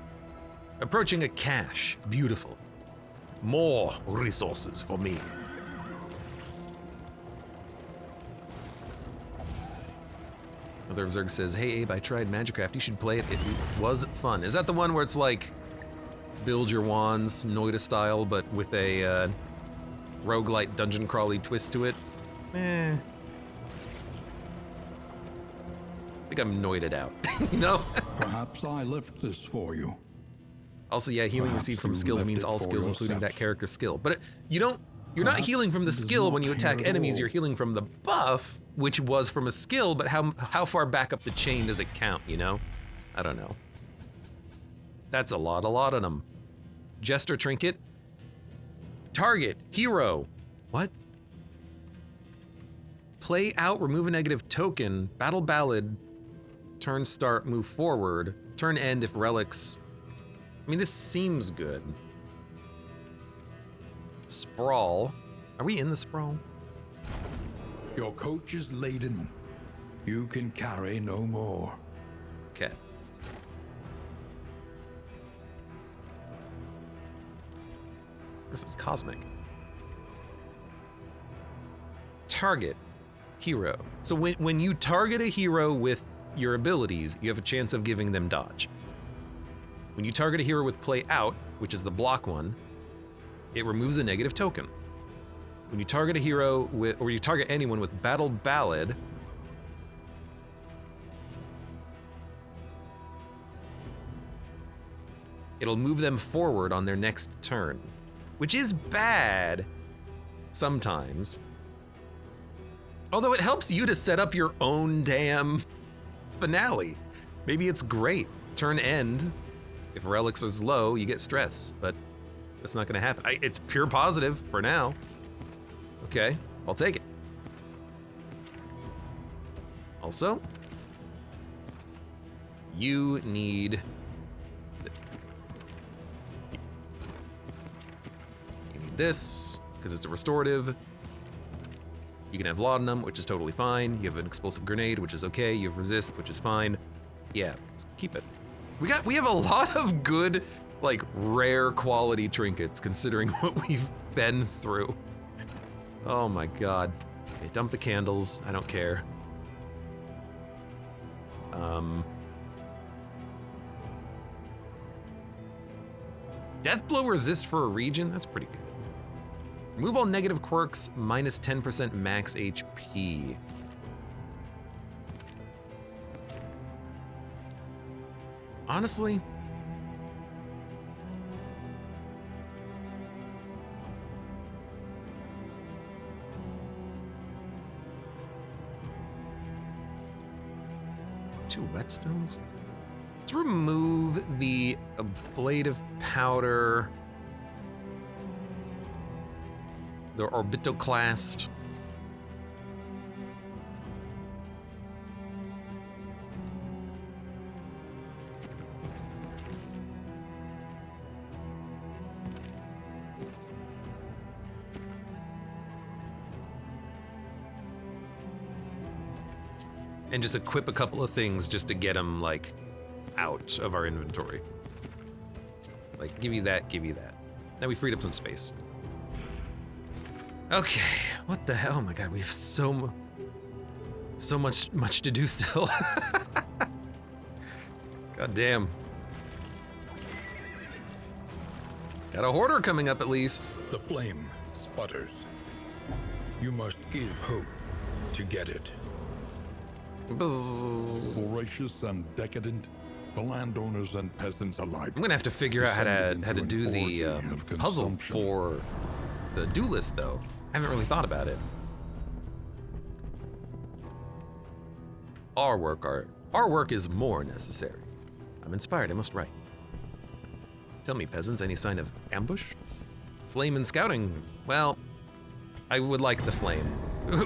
Approaching a cache. Beautiful. More resources for me. Mother of Zerg says, hey Abe, I tried Magicraft. You should play it. It was fun. Is that the one where it's like build your wands, Noida style, but with a roguelite dungeon crawly twist to it? I think I'm Noided out, you know? Perhaps I left this for you. Also, yeah, healing received from skills means all skills, including that character's skill. But you're not healing from the skill when you attack enemies. You're healing from the buff, which was from a skill. But how far back up the chain does it count? You know, I don't know. That's a lot of them. Jester trinket. Target, hero. What? Play out, remove a negative token. Battle ballad. Turn start, move forward. Turn end if relics. I mean, this seems good. Sprawl. Are we in the sprawl? Your coach is laden. You can carry no more. Okay. This is cosmic. Target, hero. So when you target a hero with your abilities, you have a chance of giving them dodge. When you target a hero with play out, which is the block one, it removes a negative token. When you target a hero with, or you target anyone with battle ballad, it'll move them forward on their next turn, which is bad sometimes. Although it helps you to set up your own damn finale. Maybe it's great. Turn end. If relics is low, you get stress, but that's not gonna happen. It's pure positive for now. Okay, I'll take it. Also, you need this, because it's a restorative. You can have laudanum, which is totally fine. You have an explosive grenade, which is okay. You have resist, which is fine. Yeah, let's keep it. We have a lot of good, like, rare quality trinkets, considering what we've been through. Oh my god. Okay, dump the candles. I don't care. Deathblow resist for a region? That's pretty good. Remove all negative quirks, minus 10% max HP. Honestly, two whetstones? Let's remove the ablative powder, the orbitoclast. And just equip a couple of things just to get them, like, out of our inventory. Like, give you that, give you that. Now we freed up some space. Okay, what the hell? Oh my god, we have so much to do still. God damn. Got a hoarder coming up at least. The flame sputters. You must give hope to get it. Buzz. Voracious and decadent, the landowners and peasants alike. I'm gonna have to figure out how to do the puzzle for the duelist, though. I haven't really thought about it. Our work is more necessary. I'm inspired, I must write. Tell me, peasants, any sign of ambush? Flame and scouting? Well, I would like the flame.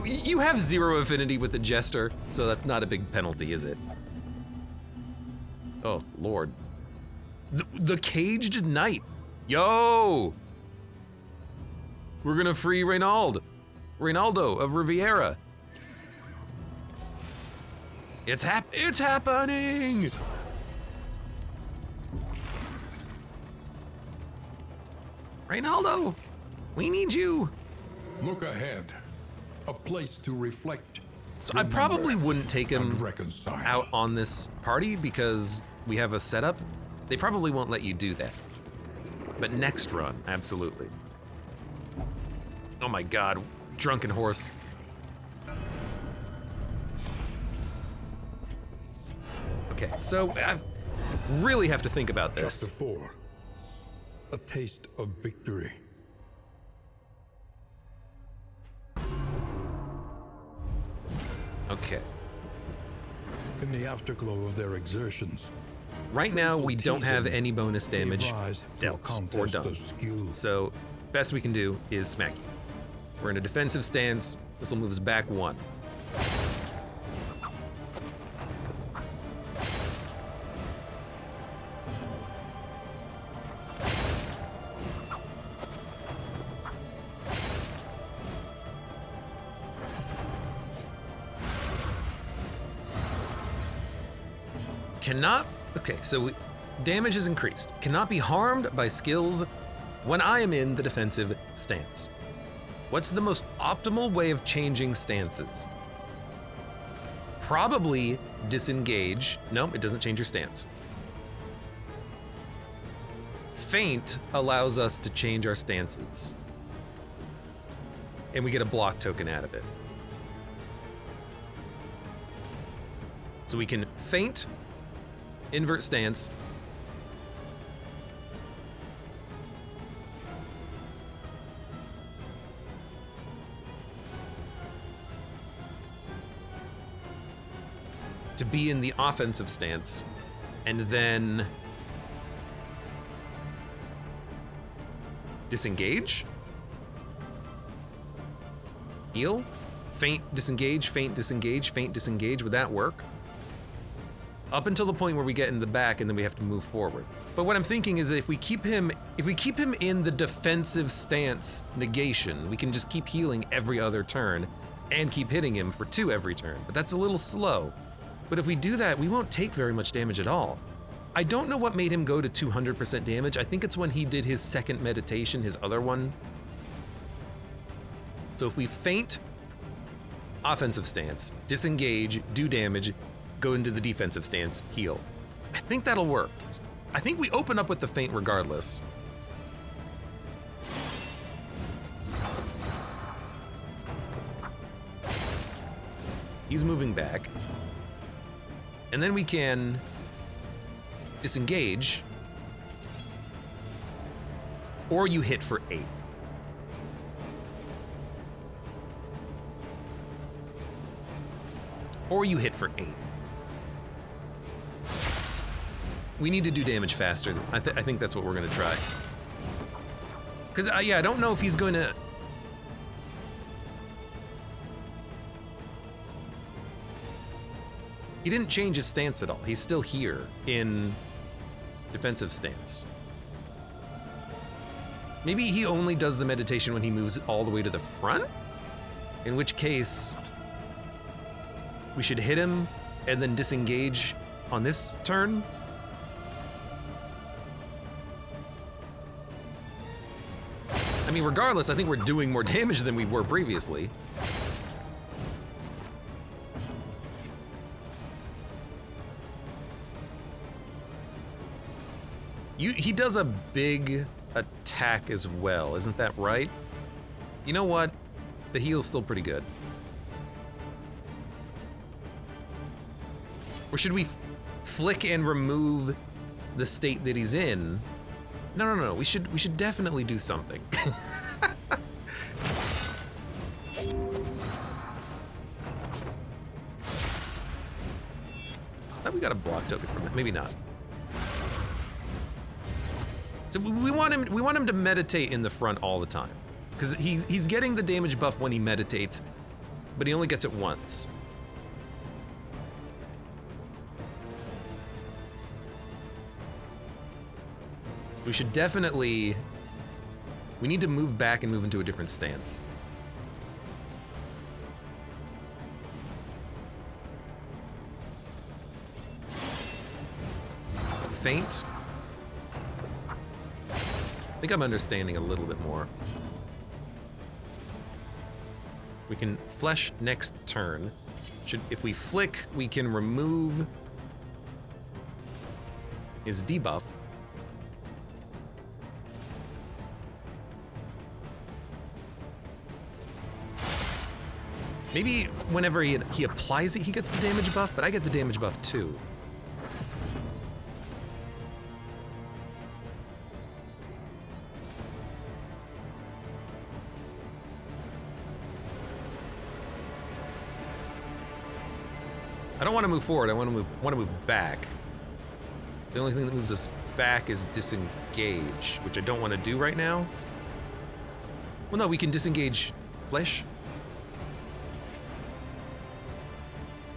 You have 0 affinity with the jester, so that's not a big penalty, is it? Oh, Lord. The caged knight. Yo! We're gonna free Reynaldo of Riviera. It's happening! Reynaldo, we need you. Look ahead. A place to reflect. So I probably wouldn't take him reconcile out on this party because we have a setup. They probably won't let you do that. But next run, absolutely. Oh my god, drunken horse. Okay, so I really have to think about this. Chapter 4. A taste of victory. Okay. In the afterglow of their exertions, Right now, we don't have any bonus damage Advised to a dealt or contest done. of skills. So, best we can do is smack you. We're in a defensive stance. This will move us back 1. Cannot, okay, so damage is increased. Cannot be harmed by skills when I am in the defensive stance. What's the most optimal way of changing stances? Probably disengage. Nope, it doesn't change your stance. Feint allows us to change our stances. And we get a block token out of it. So we can feint, invert stance, to be in the offensive stance, and then disengage, heal, feint, disengage, feint, disengage, feint, disengage. Would that work? Up until the point where we get in the back and then we have to move forward. But what I'm thinking is that if we keep him in the defensive stance negation, we can just keep healing every other turn and keep hitting him for 2 every turn. But that's a little slow. But if we do that, we won't take very much damage at all. I don't know what made him go to 200% damage. I think it's when he did his second meditation, his other one. So if we feint, offensive stance, disengage, do damage, go into the defensive stance, heal. I think that'll work. I think we open up with the feint regardless. He's moving back. And then we can disengage, or you hit for 8. Or you hit for 8. We need to do damage faster. I think that's what we're gonna try. Because, yeah, I don't know if he's going to... He didn't change his stance at all. He's still here in defensive stance. Maybe he only does the meditation when he moves all the way to the front? In which case, we should hit him and then disengage on this turn? I mean, regardless, I think we're doing more damage than we were previously. He does a big attack as well, isn't that right? You know what? The heal's still pretty good. Or should we flick and remove the state that he's in? No. We should definitely do something. Thought we got a block token from that. Maybe not. So we want him to meditate in the front all the time, because he's getting the damage buff when he meditates, but he only gets it once. We should definitely... We need to move back and move into a different stance. Feint. I think I'm understanding a little bit more. We can flesh next turn. If we flick, we can remove his debuff. Maybe whenever he applies it, he gets the damage buff, but I get the damage buff too. I don't want to move forward, I want to move back. The only thing that moves us back is disengage, which I don't want to do right now. Well, no, we can disengage flesh.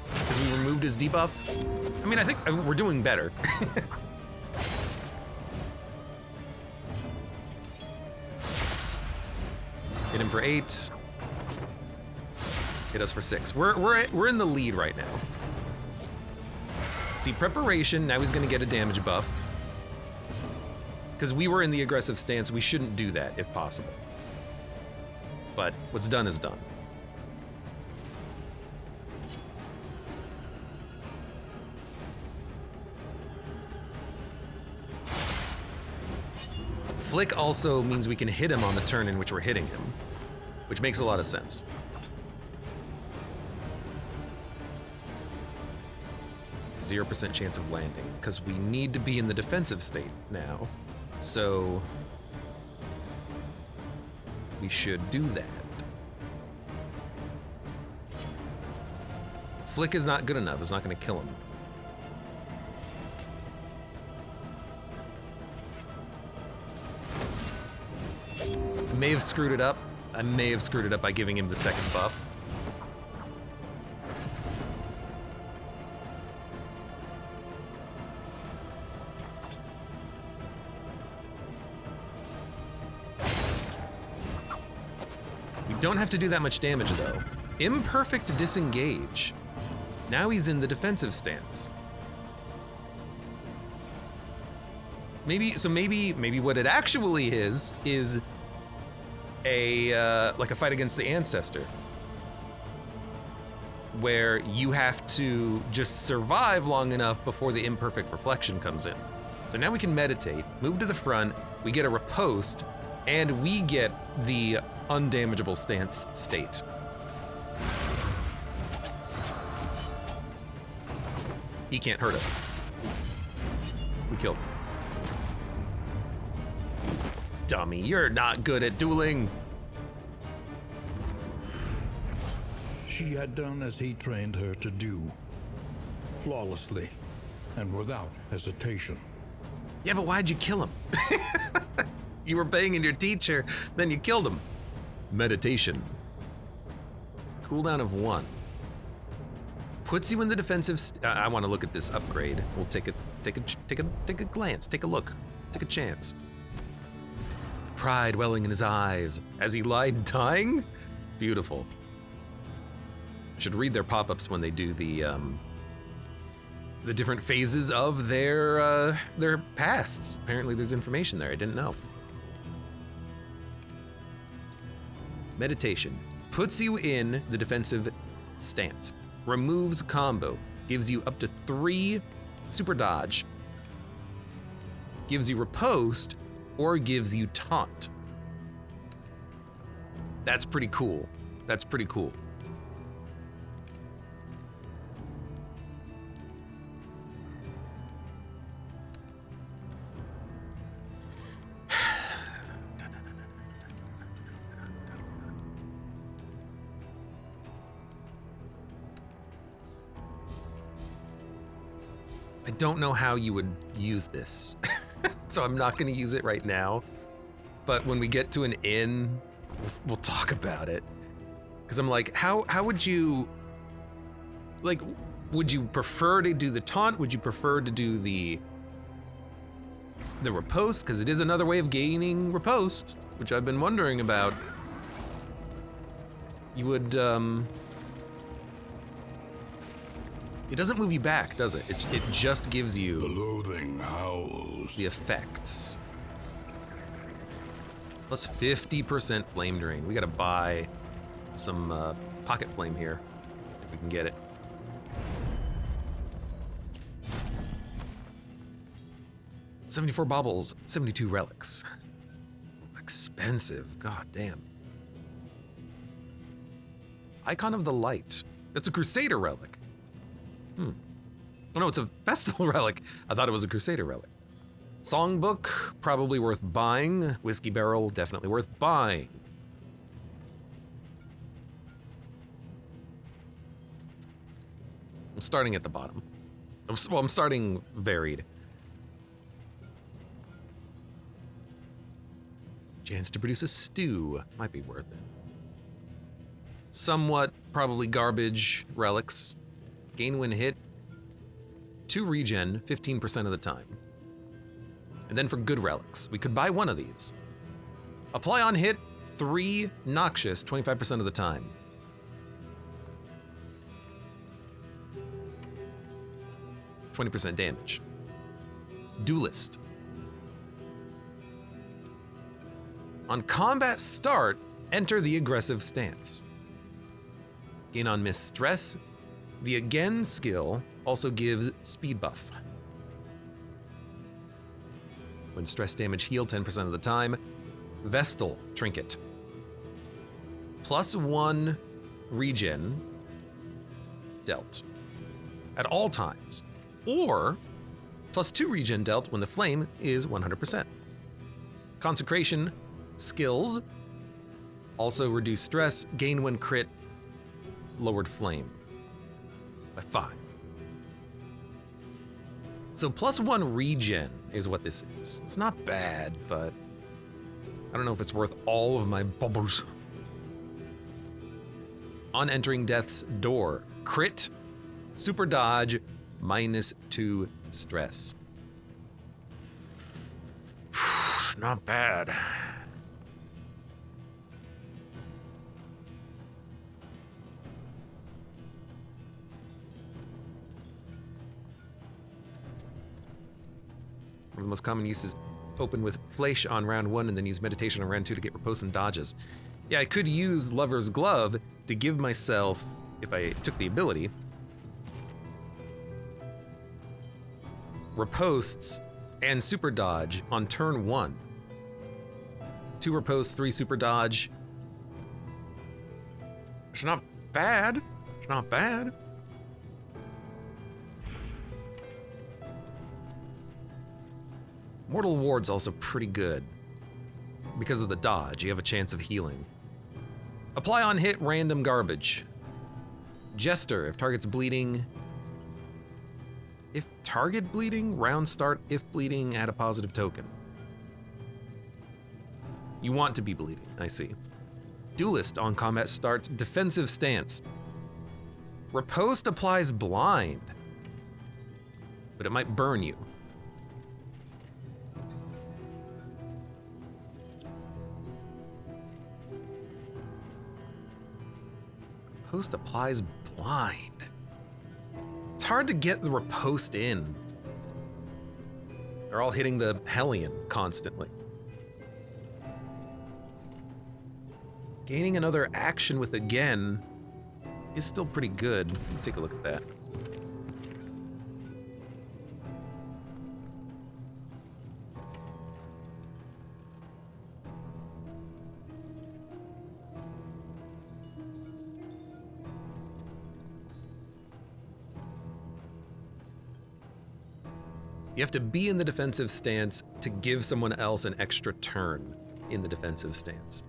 Because we removed his debuff. I mean, I think we're doing better. Hit him for 8. Hit us for 6. We're in the lead right now. See, preparation, now he's gonna get a damage buff. Because we were in the aggressive stance, we shouldn't do that if possible. But what's done is done. Flick also means we can hit him on the turn in which we're hitting him, which makes a lot of sense. %0 chance of landing, because we need to be in the defensive state now. So we should do that. Flick is not good enough. It's not going to kill him. I may have screwed it up. I may have screwed it up by giving him the second buff. We don't have to do that much damage though. Imperfect disengage. Now he's in the defensive stance. Maybe what it actually is a like a fight against the ancestor, where you have to just survive long enough before the imperfect reflection comes in. So now we can meditate, move to the front, we get a riposte, and we get the undamageable stance state. He can't hurt us. We killed him. Dummy, you're not good at dueling. She had done as he trained her to do, flawlessly and without hesitation. Yeah, but why'd you kill him? You were banging your teacher, then you killed him. Meditation. Cooldown of 1. Puts you in the defensive. I want to look at this upgrade. We'll take a glance, take a look, take a chance. Pride welling in his eyes as he lied dying. Beautiful. Should read their pop-ups when they do the different phases of their pasts. Apparently there's information there I didn't know. Meditation puts you in the defensive stance, removes combo, gives you up to 3 super dodge, gives you riposte, or gives you taunt. That's pretty cool. That's pretty cool. I don't know how you would use this, so I'm not going to use it right now. But when we get to an inn, we'll talk about it. Because I'm like, how would you, like, would you prefer to do the taunt? Would you prefer to do the riposte? Because it is another way of gaining riposte, which I've been wondering about. You would, it doesn't move you back, does it? It just gives you The loathing howls. the effects. Plus 50% flame drain. We gotta buy some pocket flame here, if we can get it. $74 baubles, 72 relics. Expensive, god damn. Icon of the Light. That's a Crusader relic. Oh no, it's a Festival relic. I thought it was a Crusader relic. Songbook, probably worth buying. Whiskey Barrel, definitely worth buying. I'm starting at the bottom. Well, I'm starting varied. Chance to produce a stew. Might be worth it. Somewhat, probably garbage relics. Gain when hit. 2 regen, 15% of the time. And then for good relics, we could buy one of these. Apply on hit, 3 noxious, 25% of the time. %, damage. Duelist. On combat start, enter the aggressive stance. Gain on miss stress. The again skill also gives speed buff. When stress damage healed 10% of the time. Vestal trinket. +1 regen dealt at all times. Or +2 regen dealt when the flame is 100%. Consecration skills also reduce stress, gain when crit, lowered flame by 5. So +1 regen is what this is. It's not bad, but I don't know if it's worth all of my bubbles. On entering death's door, crit, super dodge, -2 stress. Not bad. One of the most common uses: open with Fleisch on round 1 and then use meditation on round 2 to get riposte and dodges. Yeah, I could use Lover's Glove to give myself, if I took the ability, ripostes and super dodge on turn 1. 2 riposte, 3 super dodge. It's not bad. It's not bad. Mortal Ward's also pretty good. Because of the dodge, you have a chance of healing. Apply on hit, random garbage. Jester, if target's bleeding. If target bleeding, round start. If bleeding, add a positive token. You want to be bleeding, I see. Duelist, on combat start, defensive stance. Riposte applies blind, but it might burn you. Riposte applies blind. It's hard to get the riposte in. They're all hitting the Hellion constantly. Gaining another action with again is still pretty good. Let me take a look at that. You have to be in the defensive stance to give someone else an extra turn in the defensive stance.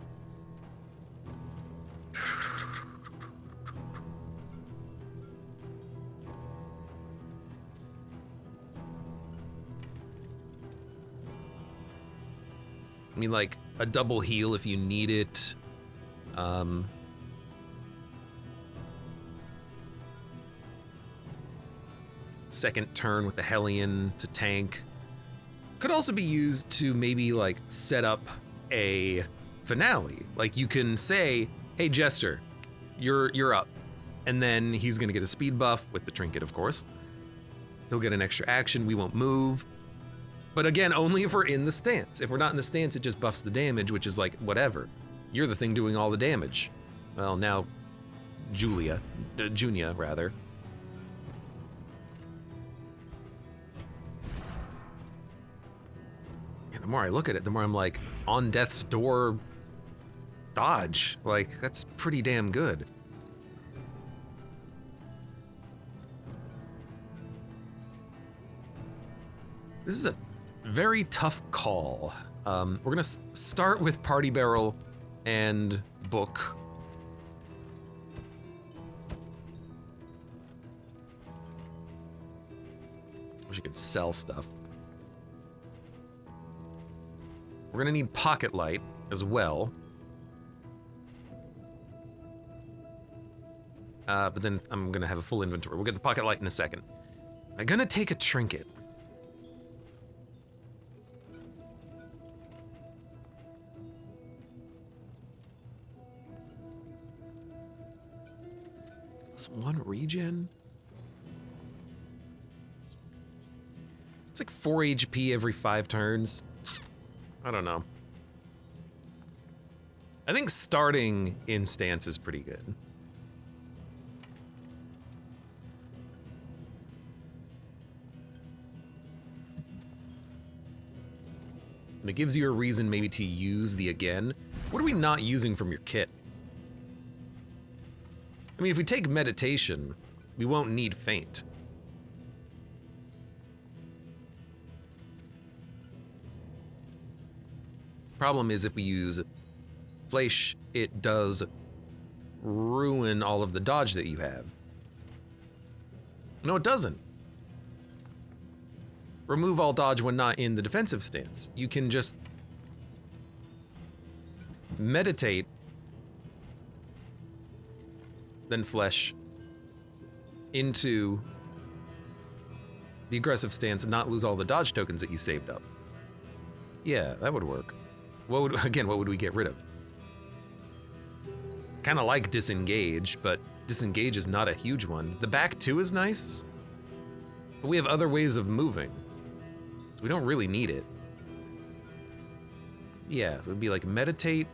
I mean, like, a double heal if you need it. Second turn with the Hellion to tank. Could also be used to maybe, like, set up a finale. Like, you can say, hey, Jester, you're up. And then he's gonna get a speed buff with the trinket, of course. He'll get an extra action, we won't move. But again, only if we're in the stance. If we're not in the stance, it just buffs the damage, which is like, whatever. You're the thing doing all the damage. Well, now, Junia, rather. And the more I look at it, the more I'm like, on death's door, dodge. Like, that's pretty damn good. This is a very tough call. We're gonna start with Party Barrel and Book. Wish you could sell stuff. We're gonna need pocket light as well. But then I'm gonna have a full inventory. We'll get the pocket light in a second. I'm gonna take a trinket. Plus 1 regen? It's like 4 HP every 5 turns. I don't know. I think starting in stance is pretty good. And it gives you a reason maybe to use the again. What are we not using from your kit? I mean, if we take meditation, we won't need faint. Problem is if we use Fleisch, it does ruin all of the dodge that you have. No, it doesn't. Remove all dodge when not in the defensive stance. You can just meditate, then Fleisch into the aggressive stance and not lose all the dodge tokens that you saved up. Yeah, that would work. What would we get rid of? Kind of like disengage, but disengage is not a huge one. The back 2 is nice, but we have other ways of moving, so we don't really need it. Yeah, so it would be like meditate,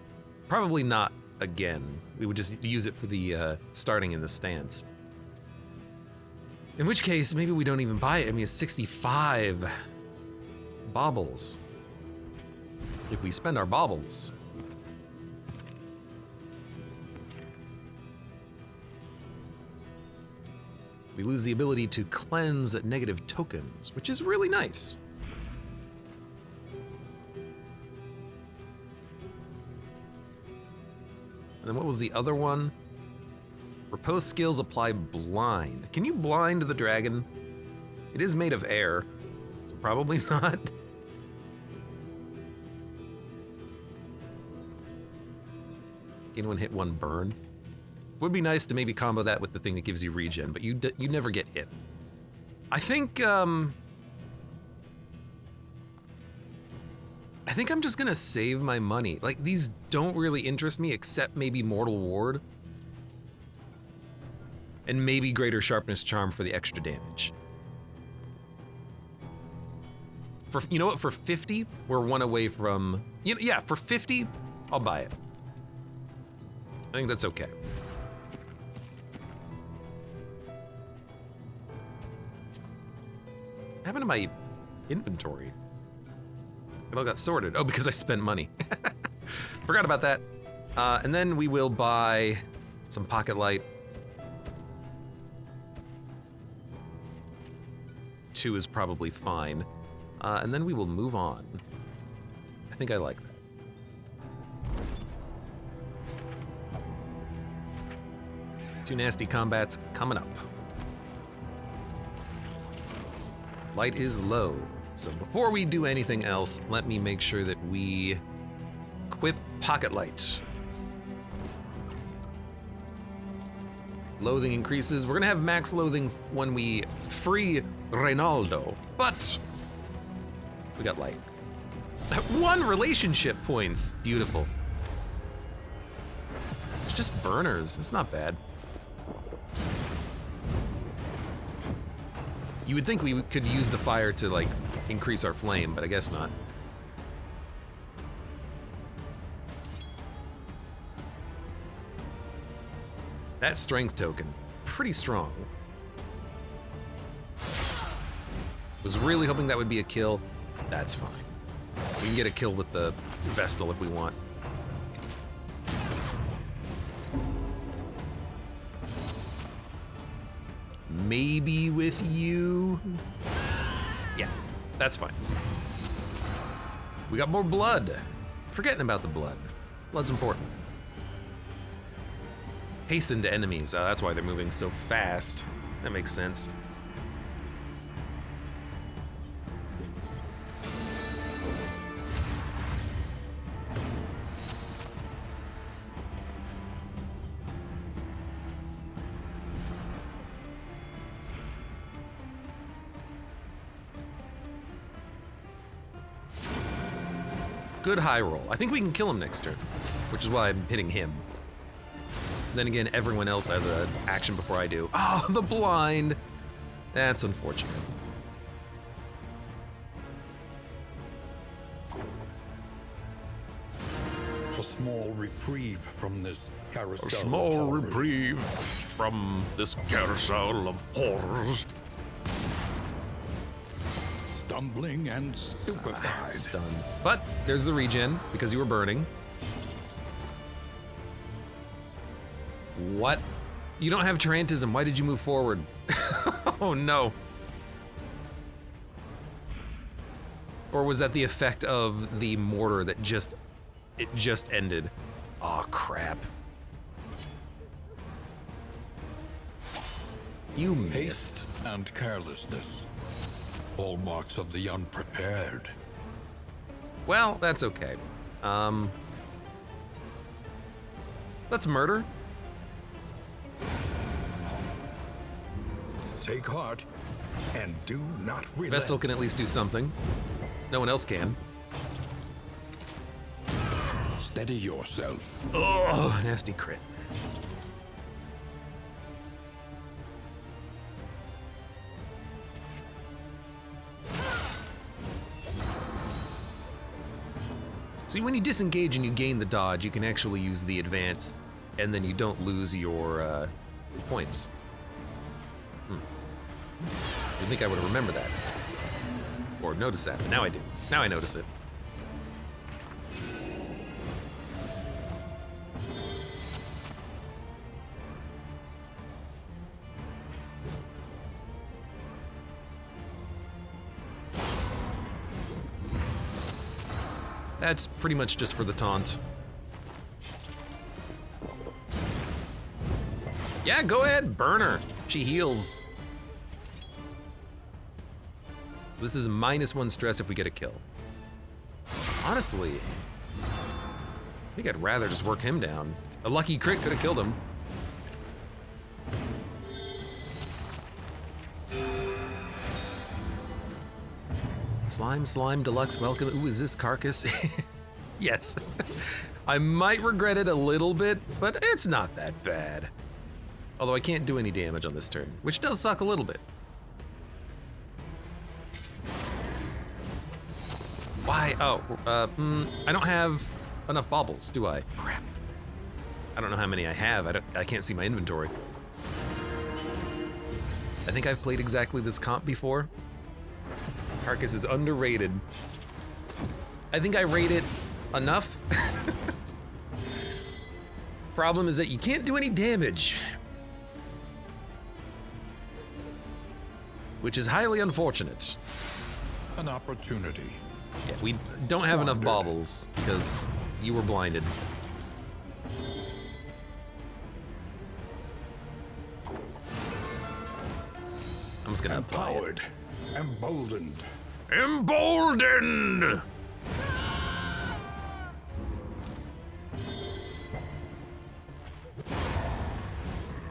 probably not again. We would just use it for the starting in the stance. In which case, maybe we don't even buy it. I mean, it's 65 baubles. If we spend our baubles. We lose the ability to cleanse negative tokens, which is really nice. And then what was the other one? Repose skills apply blind. Can you blind the dragon? It is made of air, so probably not. Gain 1 hit, 1 burn. Would be nice to maybe combo that with the thing that gives you regen, but you never get hit. I think I'm just gonna save my money. Like, these don't really interest me except maybe Mortal Ward. And maybe Greater Sharpness Charm for the extra damage. You know what, for 50, we're 1 away from, yeah, for 50, I'll buy it. I think that's okay. What happened to my inventory? It all got sorted. Oh, because I spent money. Forgot about that. And then we will buy some pocket light. 2 is probably fine. And then we will move on. I think I like that. Two nasty combats coming up. Light is low. So before we do anything else, let me make sure that we equip pocket light. Loathing increases. We're gonna have max loathing when we free Reynaldo, but we got light. 1 relationship points. Beautiful. It's just burners. It's not bad. You would think we could use the fire to, like, increase our flame, but I guess not. That strength token, pretty strong. Was really hoping that would be a kill. That's fine. We can get a kill with the Vestal if we want. Maybe with you? Yeah, that's fine. We got more blood. Forgetting about the blood. Blood's important. Hasten to enemies. That's why they're moving so fast. That makes sense. Good high roll. I think we can kill him next turn, which is why I'm hitting him. Then again, everyone else has an action before I do. Oh, the blind. That's unfortunate. A small reprieve from this carousel. A small of horrors. reprieve from this carousel of horrors. Stumbling and stupefied. Stunned. But there's the regen because you were burning. What? You don't have Tarantism. Why did you move forward? Oh no. Or was that the effect of the mortar that just ended? Oh crap. You missed. Haste and carelessness. Hallmarks of the unprepared. Well, that's okay. Let's murder. Take heart and do not relent. Vestal can at least do something. No one else can. Steady yourself. Oh, nasty crit. See, when you disengage and you gain the dodge, you can actually use the advance, and then you don't lose your points. You'd think I would have remembered that. Or noticed that, but now I do. Now I notice it. That's pretty much just for the taunt. Yeah, go ahead, burn her. She heals. So this is -1 stress if we get a kill. Honestly, I think I'd rather just work him down. A lucky crit could have killed him. Slime Deluxe, welcome. Ooh, is this Carcass? Yes. I might regret it a little bit, but it's not that bad. Although I can't do any damage on this turn, which does suck a little bit. Why? Oh, I don't have enough baubles, do I? Crap. I don't know how many I have. I can't see my inventory. I think I've played exactly this comp before. Carcass is underrated. I think I rate it enough. Problem is that you can't do any damage, which is highly unfortunate. An opportunity. Yeah, we don't have enough baubles because you were blinded. I'm just gonna apply it. Empowered. Emboldened. Emboldened!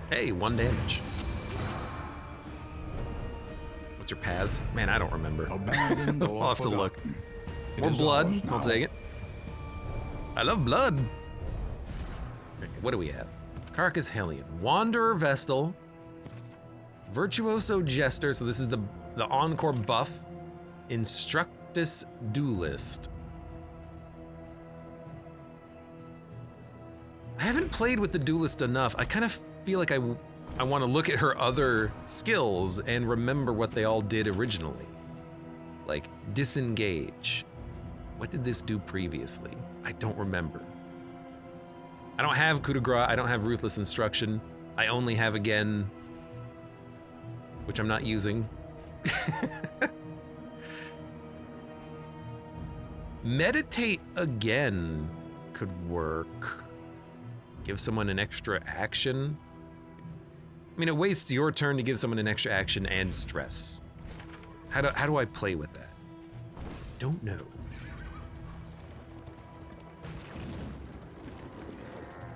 Hey, 1 damage. What's your paths? Man, I don't remember. Abandoned or I'll have to look. forgotten. It More is blood. ours I'll now. take it. I love blood. Okay, what do we have? Carcass Hellion. Wanderer Vestal. Virtuoso Jester. So this is the Encore buff. Instructus Duelist. I haven't played with the Duelist enough. I kind of feel like I want to look at her other skills and remember what they all did originally. Like disengage. What did this do previously? I don't remember. I don't have coup de grace. I don't have ruthless instruction. I only have again, which I'm not using. Meditate again could work. Give someone an extra action. I mean, it wastes your turn to give someone an extra action and stress. How do I play with that? Don't know.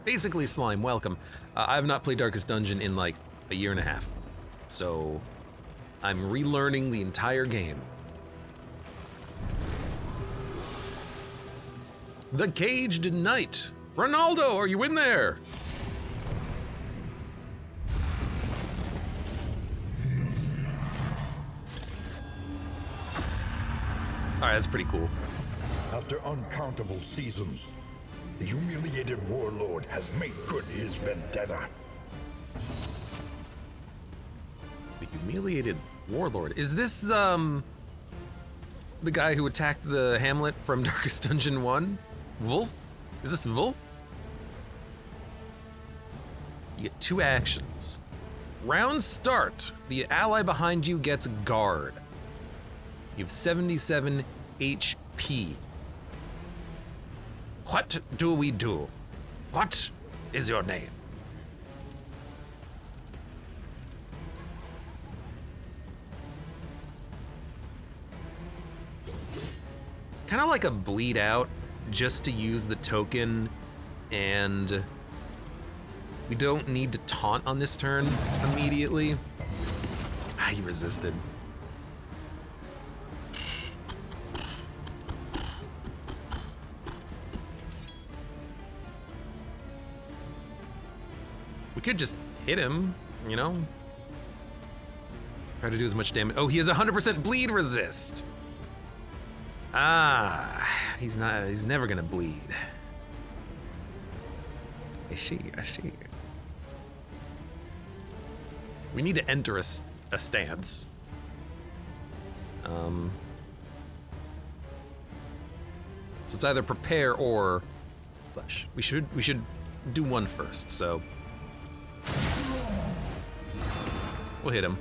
Basically, Slime, welcome. I have not played Darkest Dungeon in like a year and a half. So I'm relearning the entire game. The Caged Knight. Ronaldo, are you in there? All right, that's pretty cool. After uncountable seasons, the humiliated warlord has made good his vendetta. The humiliated warlord. Is this the guy who attacked the hamlet from Darkest Dungeon 1? Wolf? Is this Wolf? You get 2 actions. Round start. The ally behind you gets guard. You have 77 HP. What do we do? What is your name? Kind of like a bleed out, just to use the token, and we don't need to taunt on this turn immediately. Ah, he resisted. We could just hit him, you know? Try to do as much damage. Oh, he has 100% bleed resist. Ah, he's never gonna bleed. I see. We need to enter a stance. So it's either prepare or flesh. We should do one first, so we'll hit him.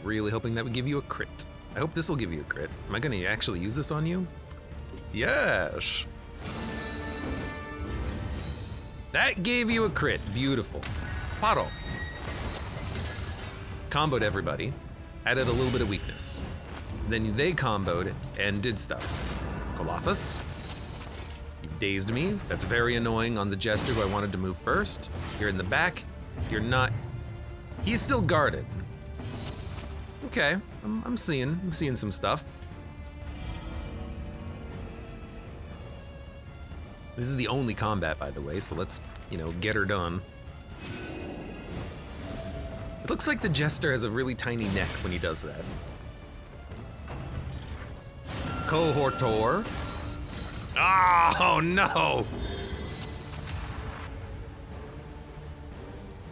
Really hoping that would give you a crit. I hope this will give you a crit. Am I gonna actually use this on you? Yes. That gave you a crit. Beautiful. Paro. Comboed everybody. Added a little bit of weakness. Then they comboed and did stuff. Colophus. You dazed me. That's very annoying on the Jester who I wanted to move first. You're in the back. You're not. He's still guarded. Okay, I'm seeing some stuff. This is the only combat, by the way, so let's, get her done. It looks like the Jester has a really tiny neck when he does that. Cohortor. Oh, no!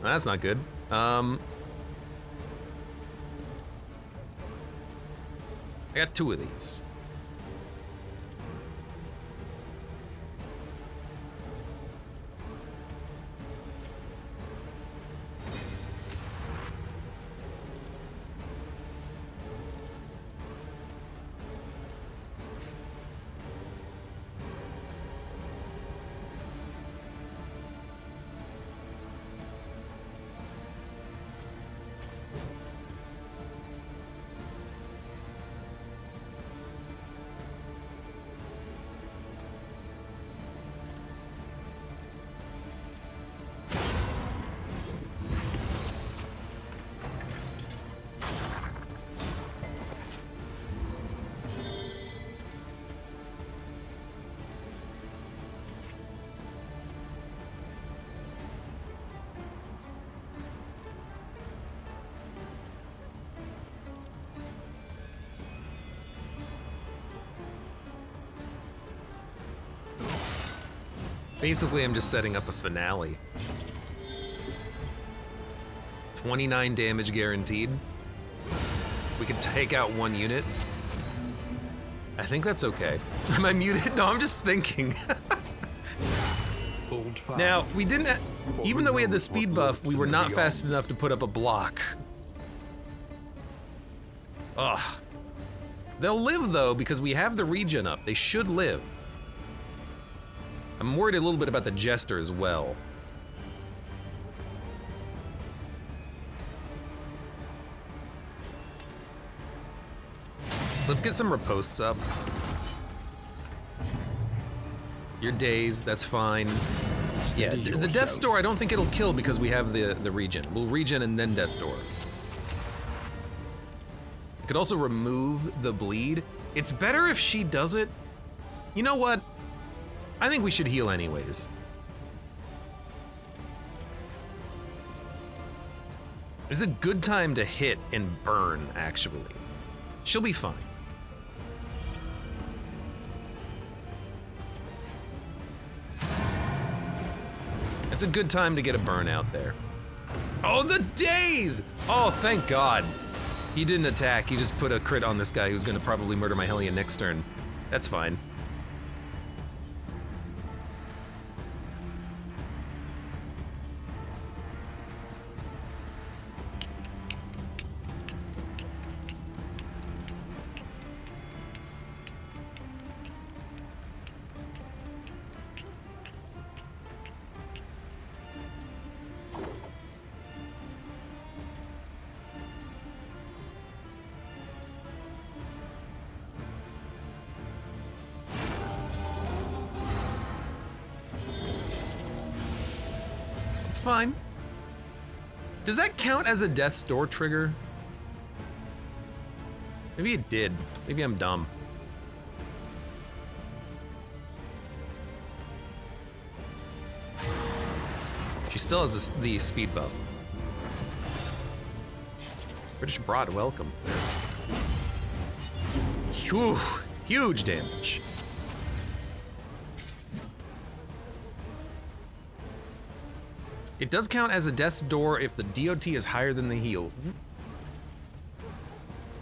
That's not good. I got 2 of these. Basically, I'm just setting up a finale. 29 damage guaranteed. We can take out 1 unit. I think that's okay. Am I muted? No, I'm just thinking. Now, we didn't, even though we had the speed buff, we were not fast enough to put up a block. Ugh. They'll live though, because we have the regen up. They should live. I'm worried a little bit about the Jester as well. Let's get some ripostes up. You're dazed, that's fine. Yeah, the Death's Door, I don't think it'll kill because we have the regen. We'll regen and then Death's Door. I could also remove the bleed. It's better if she does it. You know what? I think we should heal anyways. This is a good time to hit and burn, actually. She'll be fine. It's a good time to get a burn out there. Oh, the daze! Oh, thank God. He didn't attack, he just put a crit on this guy who's gonna probably murder my Hellion next turn. That's fine. Fine. Does that count as a Death's Door trigger? Maybe it did. Maybe I'm dumb. She still has the speed buff. British Broad, welcome. Whew, huge damage. It does count as a Death's Door if the DOT is higher than the heal.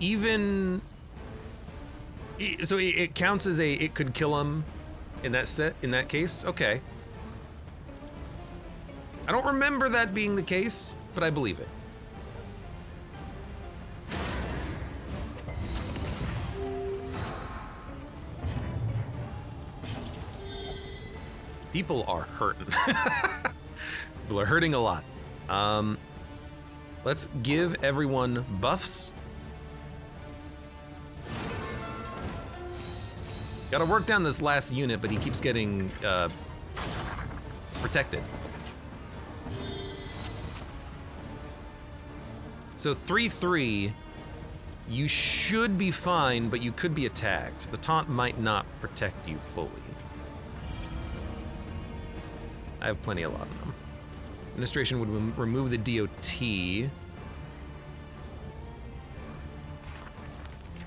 Even... So it counts as a... It could kill him in that case? Okay. I don't remember that being the case, but I believe it. People are hurting. People are hurting a lot. Let's give everyone buffs. Gotta work down this last unit, but he keeps getting protected. So 3/3, you should be fine, but you could be attacked. The taunt might not protect you fully. I have plenty of lot of them. Administration would remove the DOT.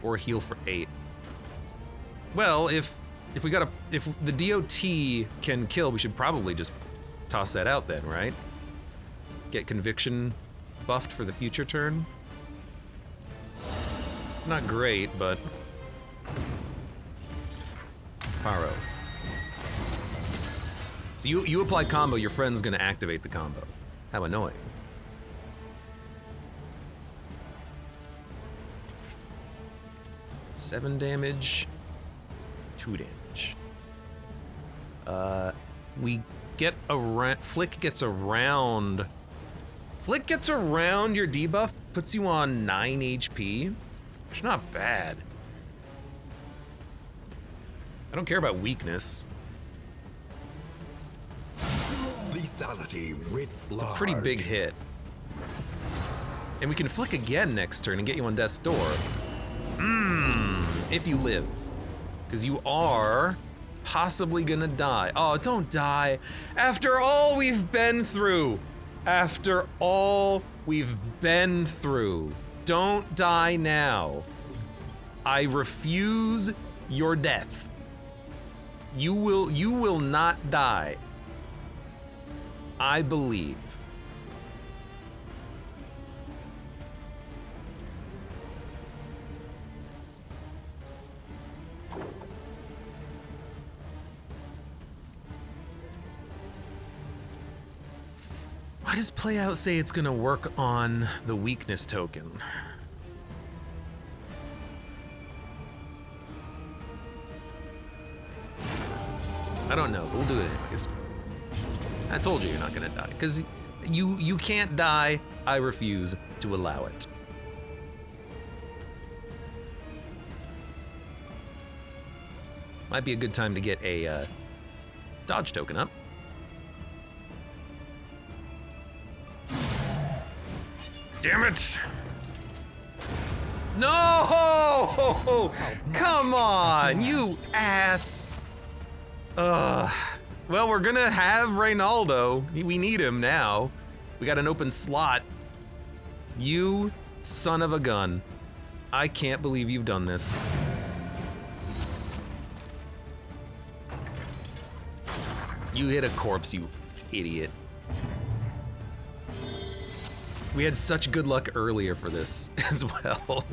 Or heal for 8. Well, if the DOT can kill, we should probably just toss that out then, right? Get conviction buffed for the future turn. Not great, but Paro. So you apply combo, your friend's gonna activate the combo. How annoying. Seven damage, 2 damage. We get around. Flick gets around your debuff, puts you on 9 HP. It's not bad. I don't care about weakness. Lethality writ large. It's a pretty big hit. And we can flick again next turn and get you on Death's Door. If you live. Because you are possibly gonna die. Oh, don't die. After all we've been through. After all we've been through. Don't die now. I refuse your death. You will not die. I believe. Why does Playout say it's gonna work on the weakness token? I don't know, but we'll do it anyways. I told you you're not gonna die, because you can't die. I refuse to allow it. Might be a good time to get a dodge token up. Damn it! No! Come on, you ass! Well, we're gonna have Reynaldo. We need him now. We got an open slot. You son of a gun. I can't believe you've done this. You hit a corpse, you idiot. We had such good luck earlier for this as well.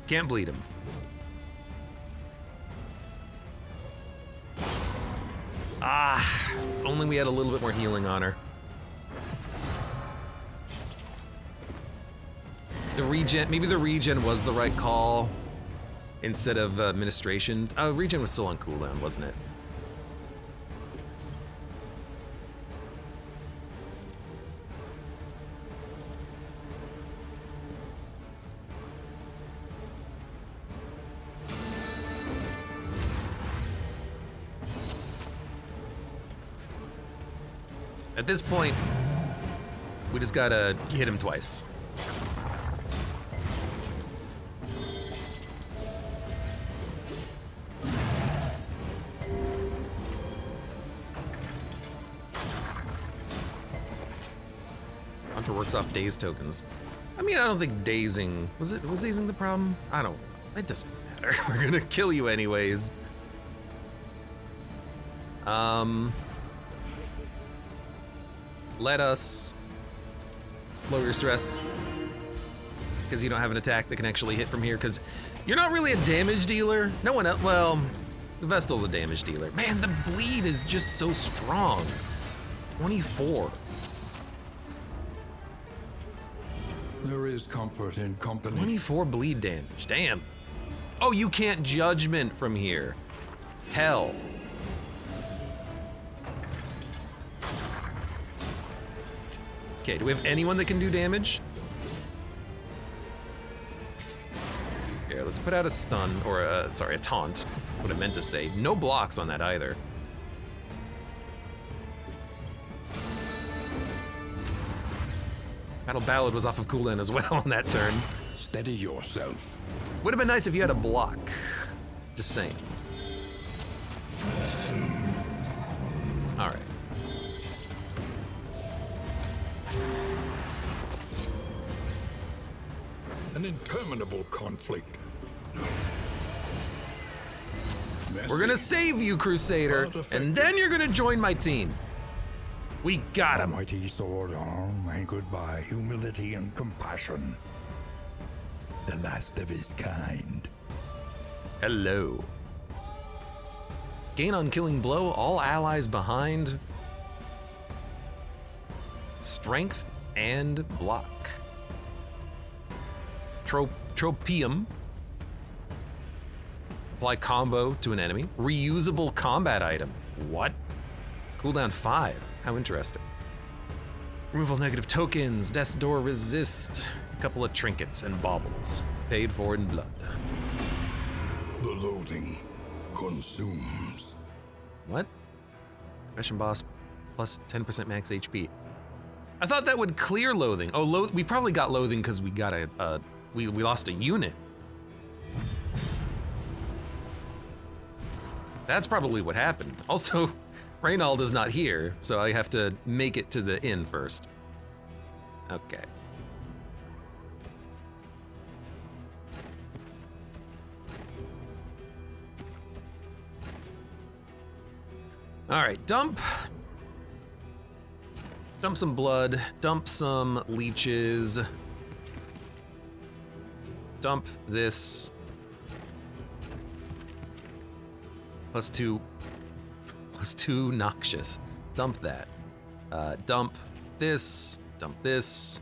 Can't bleed him. Ah, only we had a little bit more healing on her. The regen, maybe the regen was the right call instead of administration. Oh, regen was still on cooldown, wasn't it? At this point, we just gotta hit him twice. Hunter works off daze tokens. I mean, I don't think dazing was dazing the problem? I don't. It doesn't matter. We're gonna kill you anyways. Let us lower your stress because you don't have an attack that can actually hit from here because you're not really a damage dealer. No one else, well, the Vestal's a damage dealer. Man, the bleed is just so strong. 24. There is comfort in company. 24 bleed damage, damn. Oh, you can't judgment from here. Hell. Okay, do we have anyone that can do damage? Yeah, let's put out a stun, or sorry, a taunt. What I meant to say. No blocks on that either. Battle Ballad was off of cooldown as well on that turn. Steady yourself. Would have been nice if you had a block. Just saying. All right. An interminable conflict. We're gonna save you, Crusader, and then you're gonna join my team. We got him. A mighty sword arm anchored by humility and compassion. The last of his kind. Hello. Gain on killing blow, all allies behind. Strength and block. Tropium. Apply combo to an enemy. Reusable combat item. What? Cooldown 5. How interesting. Removal negative tokens. Death's Door resist. A couple of trinkets and baubles. Paid for in blood. The loathing consumes. What? Aggression boss plus 10% max HP. I thought that would clear loathing. Oh, we probably got loathing because we got we lost a unit. That's probably what happened. Also, Reynald is not here, so I have to make it to the inn first. Okay. All right, dump some blood, dump some leeches, dump this, +2 noxious, dump that, dump this, dump this.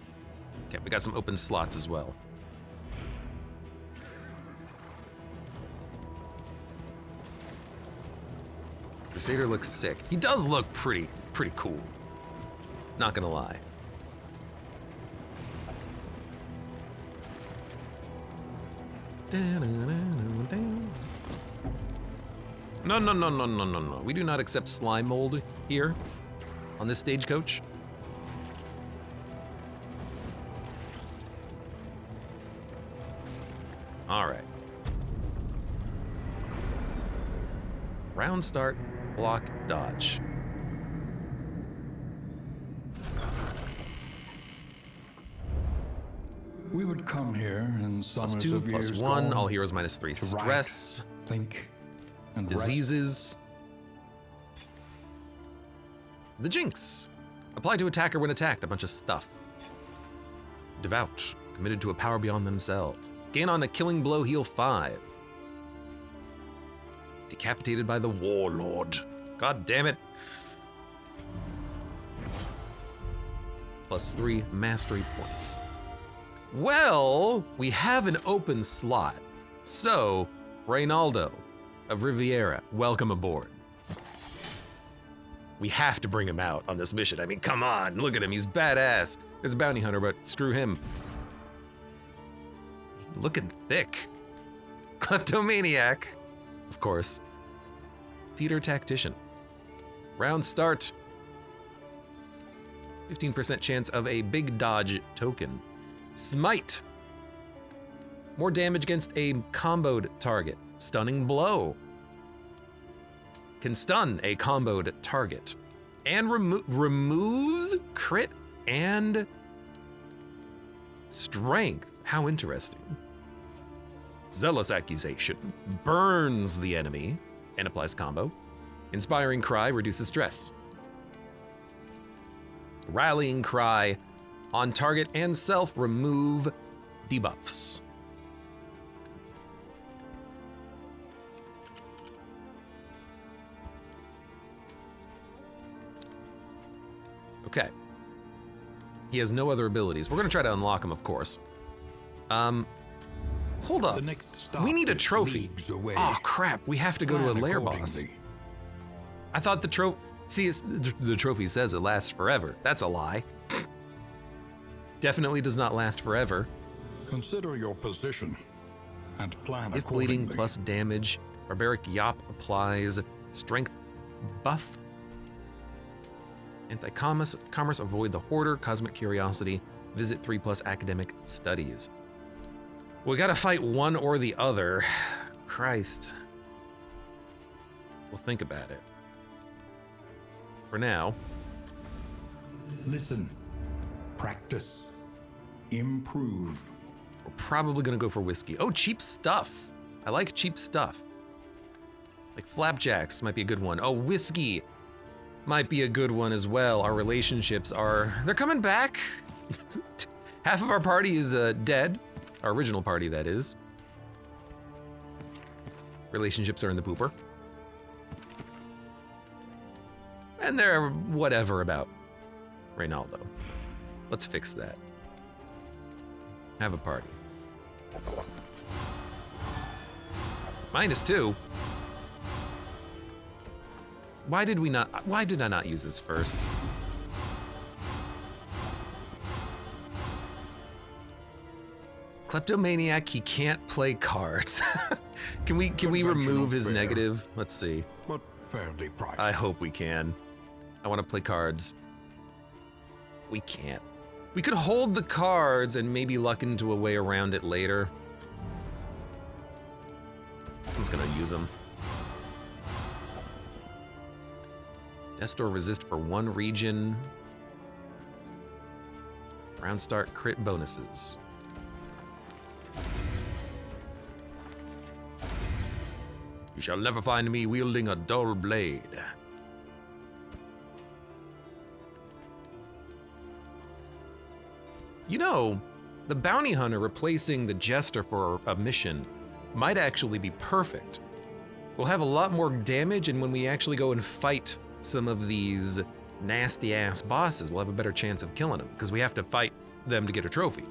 Okay, we got some open slots as well. Crusader looks sick. He does look pretty cool. Not gonna lie. No, no, no, no, no, no, no. We do not accept slime mold here on this stagecoach. All right. Round start, block, dodge. We would come here in summers +2, of years +1, gone all heroes -3. to write, Stress, think, and rest. diseases. The Jinx. Apply to attacker when attacked, a bunch of stuff. Devout, committed to a power beyond themselves. Gain on a killing blow, heal 5. Decapitated by the Warlord. God damn it. +3 mastery points. Well, we have an open slot. So, Reynaldo of Riviera, welcome aboard. We have to bring him out on this mission. I mean, come on, look at him, he's badass. He's a bounty hunter, but screw him. Looking thick. Kleptomaniac, of course. Feeder tactician. Round start. 15% chance of a big dodge token. Smite. More damage against a comboed target. Stunning blow. Can stun a comboed target. And removes crit and strength. How interesting. Zealous accusation. Burns the enemy and applies combo. Inspiring cry reduces stress. Rallying cry. On target and self, remove debuffs. Okay. He has no other abilities. We're gonna try to unlock him, of course. Hold up. The next stop We need a is trophy. leagues away. Oh crap, we have to go to a Plan lair boss. accordingly. I thought the trophy, see, the trophy says it lasts forever. That's a lie. Definitely does not last forever. Consider your position and plan If accordingly. bleeding plus damage, Barbaric Yop applies strength buff. Anti-commerce, avoid the Hoarder, Cosmic Curiosity, visit 3+ academic studies. We gotta fight one or the other. Christ. We'll think about it. For now, Listen, practice, improve. we're probably gonna go for whiskey. Oh, cheap stuff. I like cheap stuff. Like flapjacks might be a good one. Oh, whiskey might be a good one as well. Our relationships they're coming back. Half of our party is dead. Our original party, that is. Relationships are in the pooper. And they're whatever about Reynaldo. Let's fix that. Have a party. -2. Why did I not use this first? Kleptomaniac, he can't play cards. Can we remove his fare. negative? Let's see. But fairly priced. I hope we can. I want to play cards. We can't. We could hold the cards and maybe luck into a way around it later. I'm just gonna use them. Destor resist for 1 region. Round start crit bonuses. You shall never find me wielding a dull blade. You know, the bounty hunter replacing the jester for a mission might actually be perfect. We'll have a lot more damage, and when we actually go and fight some of these nasty ass bosses, we'll have a better chance of killing them, because we have to fight them to get a trophy.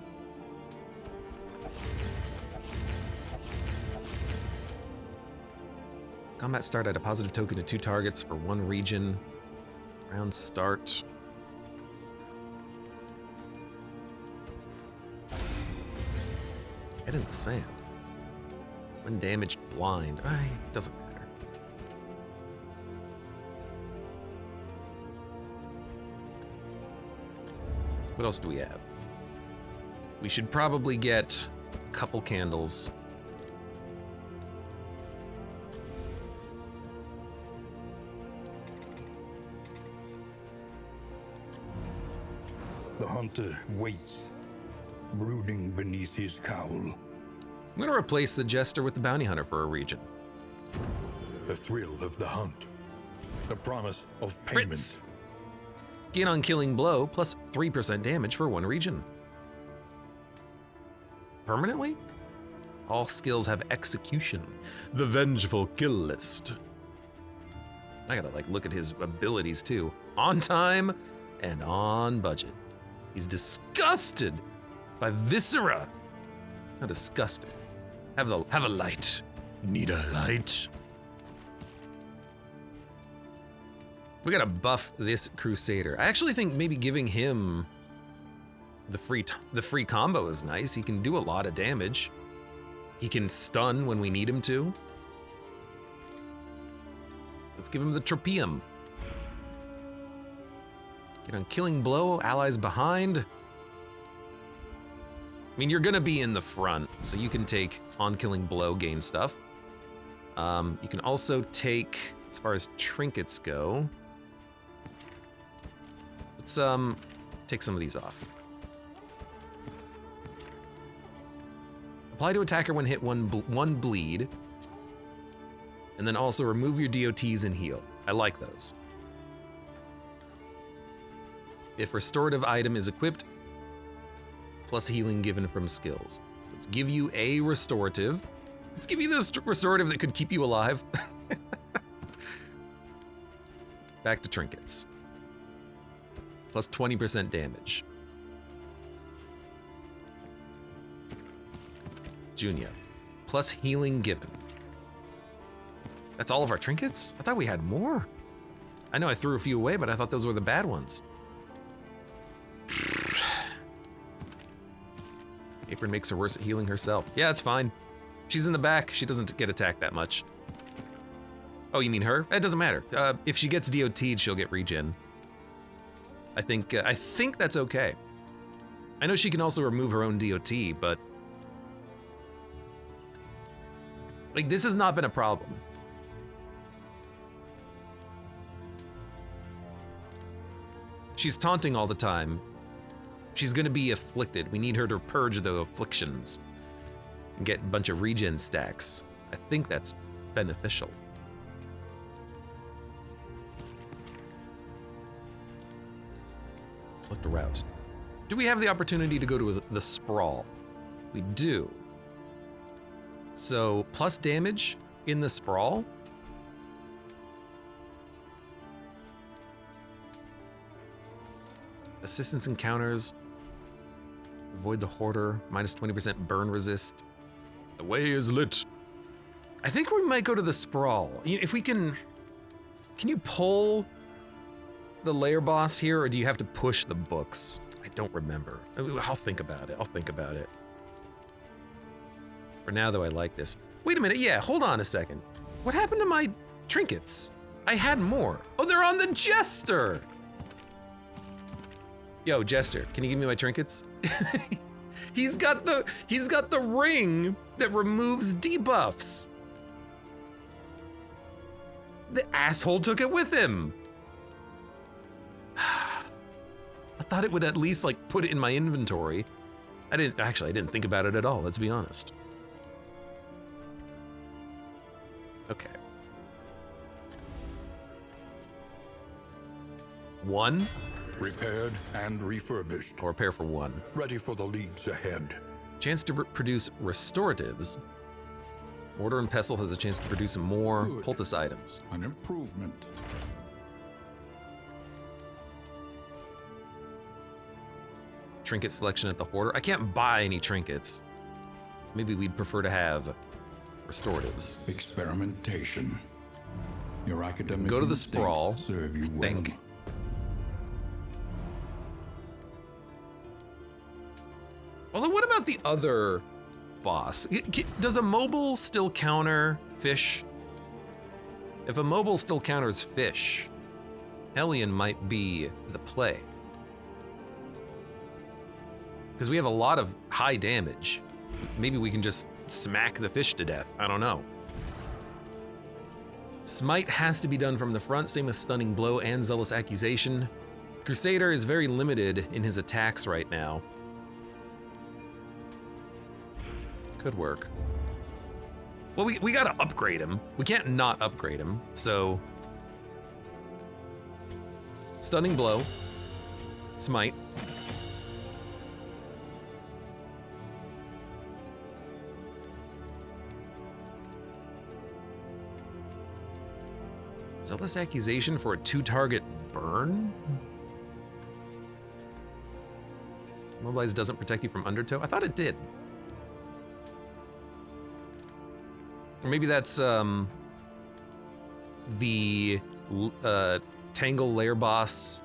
Combat start at a positive token to 2 targets for 1 region. Round start. Head in the sand. Undamaged blind. Doesn't matter. What else do we have? We should probably get a couple candles. The hunter waits, brooding beneath his cowl. I'm gonna replace the jester with the bounty hunter for a region. The thrill of the hunt. The promise of payment. Fritz. Gain on killing blow plus 3% damage for one region. Permanently? All skills have execution. The vengeful kill list. I gotta like look at his abilities too. On time and on budget. He's disgusted by viscera. How disgusting. Have a light. Need a light. We gotta buff this Crusader. I actually think maybe giving him the free combo is nice. He can do a lot of damage. He can stun when we need him to. Let's give him the Tropium. Get on killing blow, allies behind. I mean, you're gonna be in the front, so you can take on killing blow, gain stuff. You can also take, as far as trinkets go, let's take some of these off. Apply to attacker when hit one bleed, and then also remove your DOTs and heal. I like those. If restorative item is equipped, plus healing given from skills. Let's give you a restorative. Let's give you this restorative that could keep you alive. Back to trinkets. Plus 20% damage. Junior. Plus healing given. That's all of our trinkets? I thought we had more. I know I threw a few away, but I thought those were the bad ones. Apron makes her worse at healing herself. Yeah, it's fine. She's in the back. She doesn't get attacked that much. Oh, you mean her? It doesn't matter. If she gets DOT'd, she'll get regen. I think that's okay. I know she can also remove her own DOT, but like this has not been a problem. She's taunting all the time. She's gonna be afflicted. We need her to purge the afflictions and get a bunch of regen stacks. I think that's beneficial. Select a route. Do we have the opportunity to go to the sprawl? We do. So plus damage in the sprawl. Assistance encounters. Avoid the hoarder. Minus 20% burn resist. The way is lit. I think we might go to the sprawl. If we can you pull the lair boss here, or do you have to push the books? I don't remember. I'll think about it. For now, though, I like this. Wait a minute. Yeah, hold on a second. What happened to my trinkets? I had more. Oh, they're on the Jester. Yo, Jester, can you give me my trinkets? He's got the ring that removes debuffs. The asshole took it with him. I thought it would at least like put it in my inventory. I didn't think about it at all, let's be honest. Okay. 1. Repaired and refurbished. Or repair for 1. Ready for the leagues ahead. Chance to produce restoratives. Mortar and Pestle has a chance to produce more Good. poultice items. An improvement. Trinket selection at the hoarder. I can't buy any trinkets. Maybe we'd prefer to have restoratives. Experimentation. Your academic Go to the instincts sprawl. serve you well. Think. Although, what about the other boss? Does a mobile still counter fish? If a mobile still counters fish, Hellion might be the play. Because we have a lot of high damage. Maybe we can just smack the fish to death. I don't know. Smite has to be done from the front, same as Stunning Blow and Zealous Accusation. Crusader is very limited in his attacks right now. Could work. Well, we gotta upgrade him. We can't not upgrade him, so... Stunning Blow. Smite. Zealous Accusation for a 2-target burn? Mobilize doesn't protect you from undertow? I thought it did. Or maybe that's the Tangle Lair Boss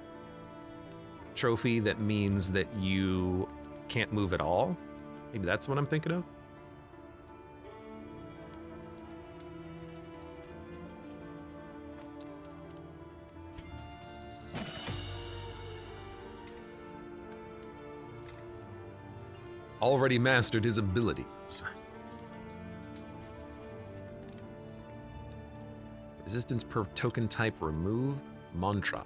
trophy that means that you can't move at all. Maybe that's what I'm thinking of. Already mastered his abilities. Resistance per token type remove. Mantra.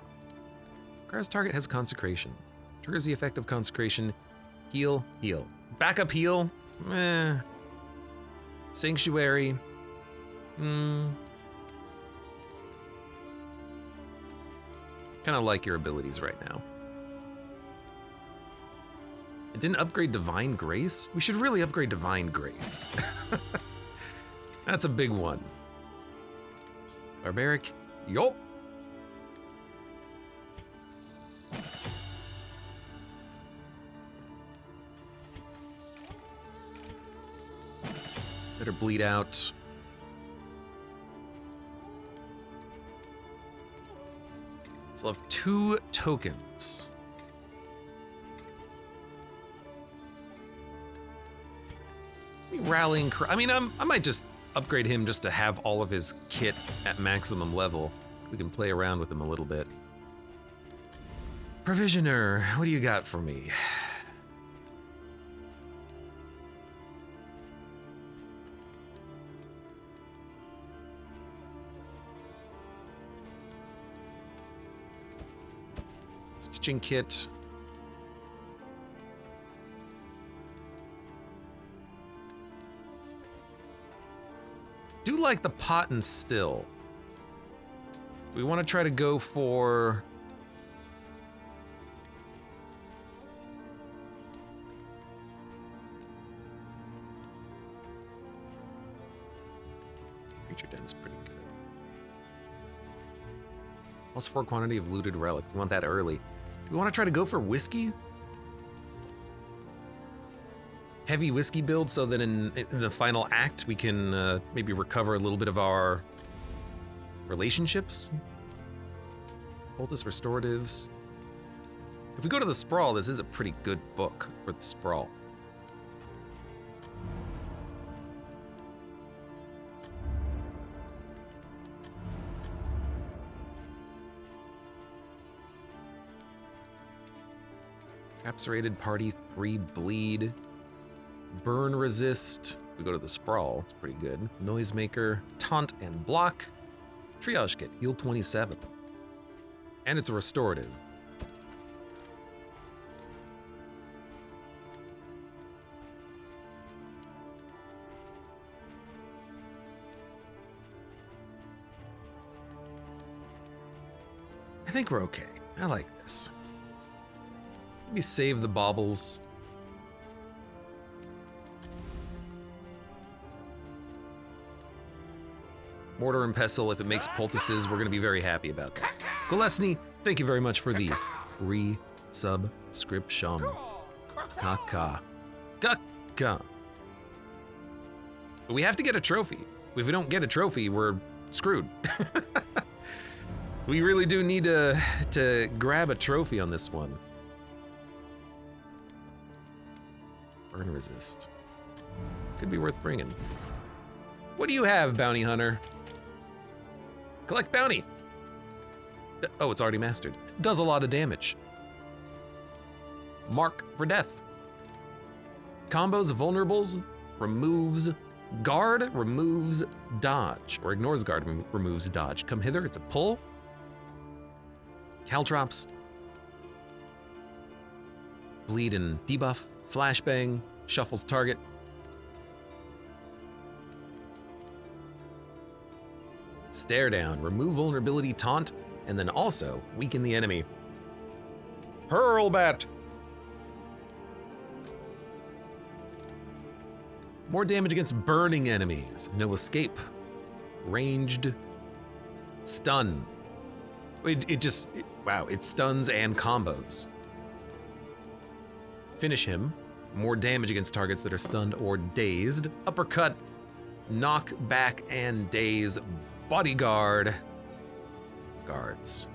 Requires target has consecration. Triggers the effect of consecration. Heal, heal. Backup heal? Meh. Sanctuary. Kind of like your abilities right now. It didn't upgrade Divine Grace? We should really upgrade Divine Grace. That's a big one. Barbaric. Yup. Better bleed out. Still have 2 tokens. Rallying cry. I mean, I might just upgrade him just to have all of his kit at maximum level. We can play around with him a little bit. Provisioner, what do you got for me? Stitching kit. Do like the pot and still. We want to try to go for creature den's pretty good. +4 quantity of looted relics. We want that early. Do we want to try to go for whiskey? Heavy whiskey build so that in the final act we can maybe recover a little bit of our relationships. Poultice restoratives. If we go to the Sprawl, this is a pretty good book for the Sprawl. Capserated Party, 3 bleed. Burn resist. We go to the Sprawl. It's pretty good. Noisemaker, taunt and block. Triage kit, heal 27. And it's a restorative. I think we're okay. I like this. Maybe save the baubles. Mortar and Pestle, if it makes poultices, we're going to be very happy about that. Golesny, thank you very much for the re-subscription. Kaka. Kaka. We have to get a trophy. If we don't get a trophy, we're screwed. We really do need to grab a trophy on this one. Burn resist. Could be worth bringing. What do you have, Bounty Hunter? Collect bounty. Oh, it's already mastered. Does a lot of damage. Mark for death. Combos, vulnerables, removes guard, removes dodge, or ignores guard, removes dodge. Come hither, it's a pull. Caltrops. Bleed and debuff, flashbang, shuffles target. Stare down, remove vulnerability, taunt, and then also weaken the enemy. Hurlbat! More damage against burning enemies. No escape. Ranged. Stun. Wow, it stuns and combos. Finish him. More damage against targets that are stunned or dazed. Uppercut. Knock back and daze. Bodyguard. Guards.